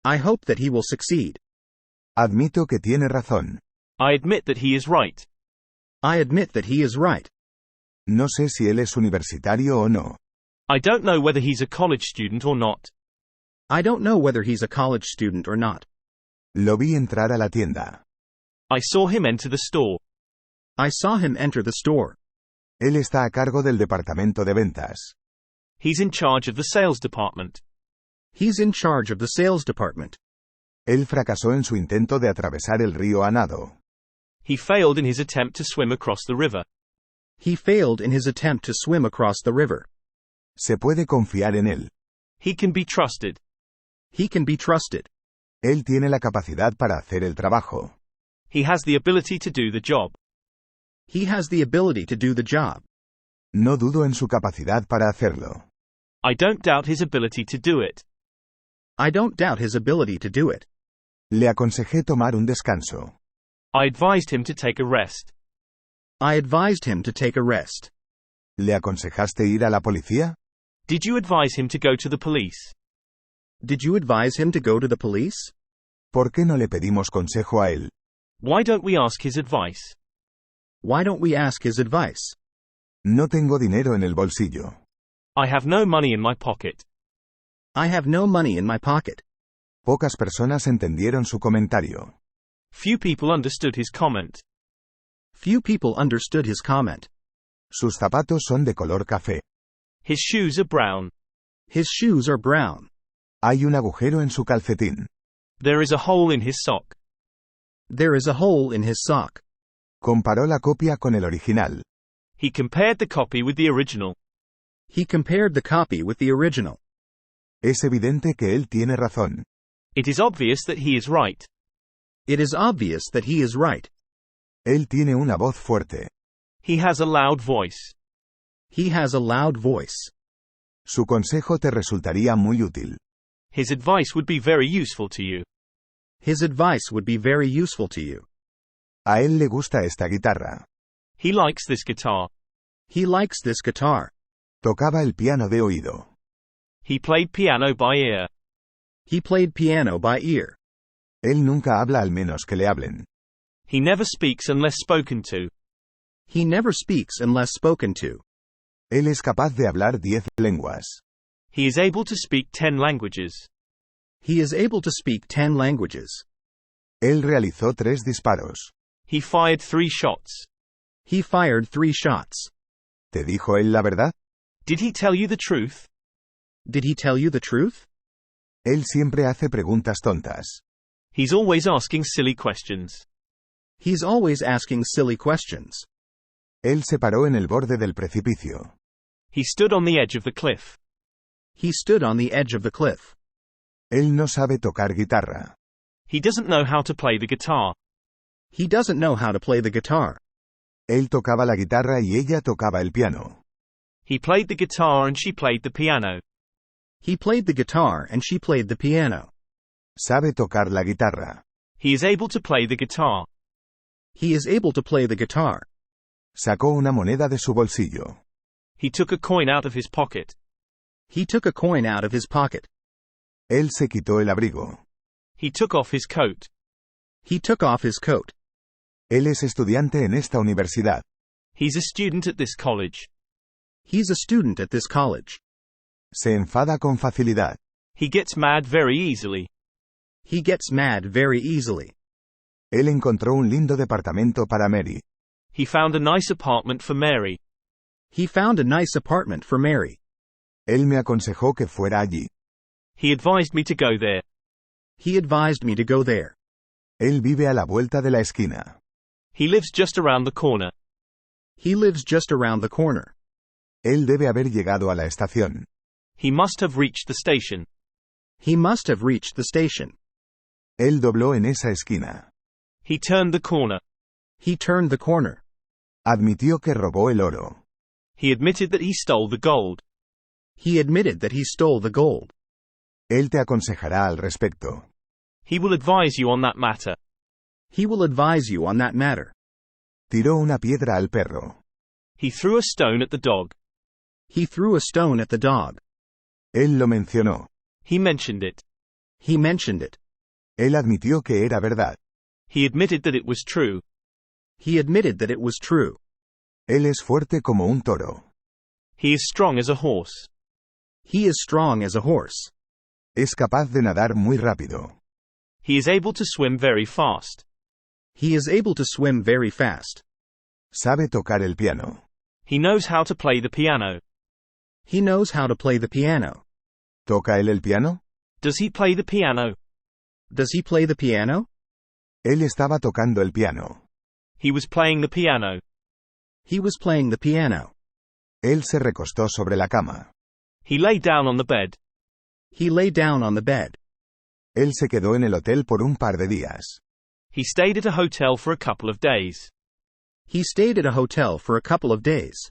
I hope that he will succeed. Admito que tiene razón. I admit that he is right. I admit that he is right. No sé si él es universitario o no. I don't know whether he's a college student or not. I don't know whether he's a college student or not. Lo vi entrar a la tienda. I saw him enter the store. I saw him enter the store. Él está a cargo del departamento de ventas. He's in charge of the sales department. He's in charge of the sales department. Él fracasó en su intento de atravesar el río a nado. He failed in his attempt to swim across the river. He failed in his attempt to swim across the river. Se puede confiar en él. He can be trusted. He can be trusted. Él tiene la capacidad para hacer el trabajo. He has the ability to do the job. He has the ability to do the job. No dudo en su capacidad para hacerlo. I don't doubt his ability to do it. I don't doubt his ability to do it. Le aconsejé tomar un descanso. I advised him to take a rest. I advised him to take a rest. ¿Le aconsejaste ir a la policía? Did you advise him to go to the police? Did you advise him to go to the police? ¿Por qué no le pedimos consejo a él? Why don't we ask his advice? Why don't we ask his advice? No tengo dinero en el bolsillo. I have no money in my pocket. I have no money in my pocket. Pocas personas entendieron su comentario. Few people understood his comment. Few people understood his comment. Sus zapatos son de color café. His shoes are brown. His shoes are brown. Hay un agujero en su calcetín. There is a hole in his sock. There is a hole in his sock. Comparó la copia con el original. He compared the copy with the original. He compared the copy with the original. Es evidente que él tiene razón. It is obvious that he is right. It is obvious that he is right. Él tiene una voz fuerte. He has a loud voice. He has a loud voice. Su consejo te resultaría muy útil. His advice would be very useful to you. His advice would be very useful to you. A él le gusta esta guitarra. He likes this guitar. He likes this guitar. Tocaba el piano de oído. He played piano by ear. He played piano by ear. Él nunca habla al menos que le hablen. He never speaks unless spoken to. He never speaks unless spoken to. Él es capaz de hablar 10 lenguas. He is able to speak 10 languages. He is able to speak 10 languages. Él realizó 3 disparos. He fired 3 shots. He fired 3 shots. ¿Te dijo él la verdad? Did he tell you the truth? Did he tell you the truth? Él siempre hace preguntas tontas. He's always asking silly questions. He's always asking silly questions. Él se paró en el borde del precipicio. He stood on the edge of the cliff. He stood on the edge of the cliff. Él no sabe tocar guitarra. He doesn't know how to play the guitar. He doesn't know how to play the guitar. Él tocaba la guitarra y ella tocaba el piano. He played the guitar and she played the piano. He played the guitar and she played the piano. Sabe tocar la guitarra. He is able to play the guitar. He is able to play the guitar. Sacó una moneda de su bolsillo. He took a coin out of his pocket. He took a coin out of his pocket. Él se quitó el abrigo. He took off his coat. He took off his coat. Él es estudiante en esta universidad. He's a student at this college. He's a student at this college. Se enfada con facilidad. He gets mad very easily. He gets mad very easily. Él encontró un lindo departamento para Mary. He found a nice apartment for Mary. He found a nice apartment for Mary. Él me aconsejó que fuera allí. He advised me to go there. He advised me to go there. Él vive a la vuelta de la esquina. He lives just around the corner. He lives just around the corner. Él debe haber llegado a la estación. He must have reached the station. He must have reached the station. Él dobló en esa esquina. He turned the corner. He turned the corner. Admitió que robó el oro. He admitted that he stole the gold. He admitted that he stole the gold. Él te aconsejará al respecto. He will advise you on that matter. He will advise you on that matter. Tiró una piedra al perro. He threw a stone at the dog. He threw a stone at the dog. Él lo mencionó. He mentioned it. He mentioned it. Él admitió que era verdad. He admitted that it was true. He admitted that it was true. Él es fuerte como un toro. He is strong as a horse. He is strong as a horse. Es capaz de nadar muy rápido. He is able to swim very fast. He is able to swim very fast. Sabe tocar el piano. He knows how to play the piano. He knows how to play the piano. ¿Toca él el piano? Does he play the piano? Does he play the piano? Él estaba tocando el piano. He was playing the piano. He was playing the piano. Él se recostó sobre la cama. He lay down on the bed. He lay down on the bed. Él se quedó en el hotel por un par de días. He stayed at a hotel for a couple of days. He stayed at a hotel for a couple of days.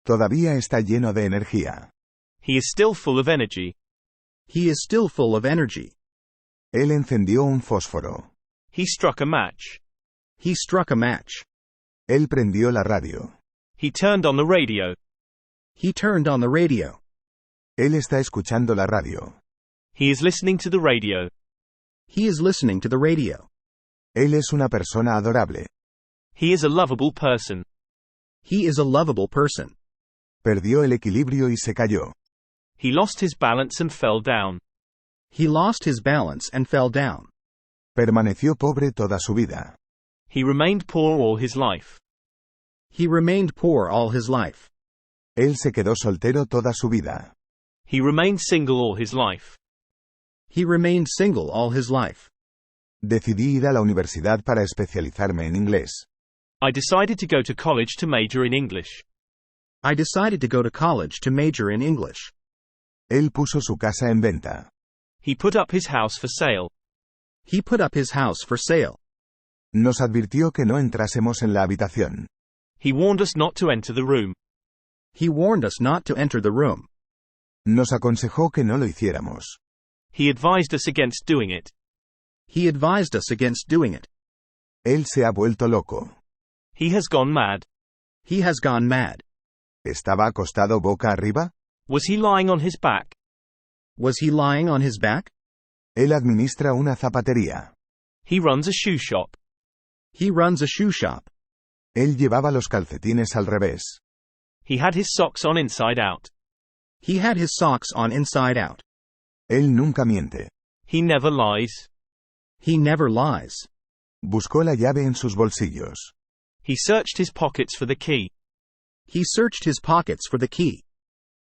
Todavía está lleno de energía. He is still full of energy. He is still full of energy. Él encendió un fósforo. He struck a match. He struck a match. Él prendió la radio. He turned on the radio. He turned on the radio. Él está escuchando la radio. He is listening to the radio. He is listening to the radio. Él es una persona adorable. He is a lovable person. He is a lovable person. Perdió el equilibrio y se cayó. He lost his balance and fell down. He lost his balance and fell down. Permaneció pobre toda su vida. He remained poor all his life. He remained poor all his life. Él se quedó soltero toda su vida. He remained single all his life. He remained single all his life. Decidí ir a la universidad para especializarme en inglés. I decided to go to college to major in English. I decided to go to college to major in English. Él puso su casa en venta. He put up his house for sale. He put up his house for sale. Nos advirtió que no entrásemos en la habitación. He warned us not to enter the room. He warned us not to enter the room. Nos aconsejó que no lo hiciéramos. He advised us against doing it. He advised us against doing it. Él se ha vuelto loco. He has gone mad. He has gone mad. ¿Estaba acostado boca arriba? Was he lying on his back? Was he lying on his back? Él administra una zapatería. He runs a shoe shop. He runs a shoe shop. Él llevaba los calcetines al revés. He had his socks on inside out. He had his socks on inside out. Él nunca miente. He never lies. He never lies. Buscó la llave en sus bolsillos. He searched his pockets for the key. He searched his pockets for the key.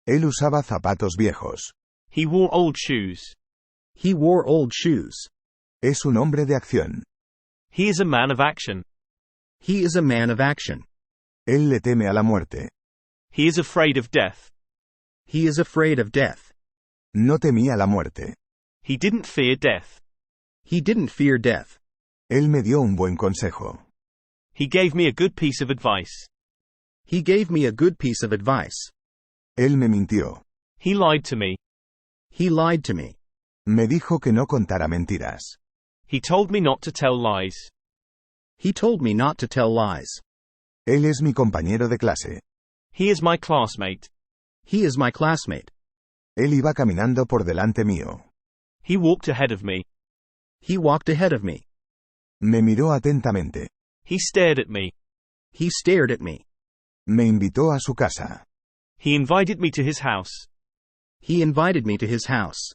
Él usaba zapatos viejos. He wore old shoes. He wore old shoes. Es un hombre de acción. He is a man of action. He is a man of action. Él le teme a la muerte. He is afraid of death. He is afraid of death. No temía la muerte. He didn't fear death. He didn't fear death. Él me dio un buen consejo. He gave me a good piece of advice. He gave me a good piece of advice. Él me mintió. He lied to me. He lied to me. Me dijo que no contara mentiras. He told me not to tell lies. He told me not to tell lies. Él es mi compañero de clase. He is my classmate. He is my classmate. Él iba caminando por delante mío. He walked ahead of me. He walked ahead of me. Me miró atentamente. He stared at me. He stared at me. Me invitó a su casa. He invited me to his house. He invited me to his house.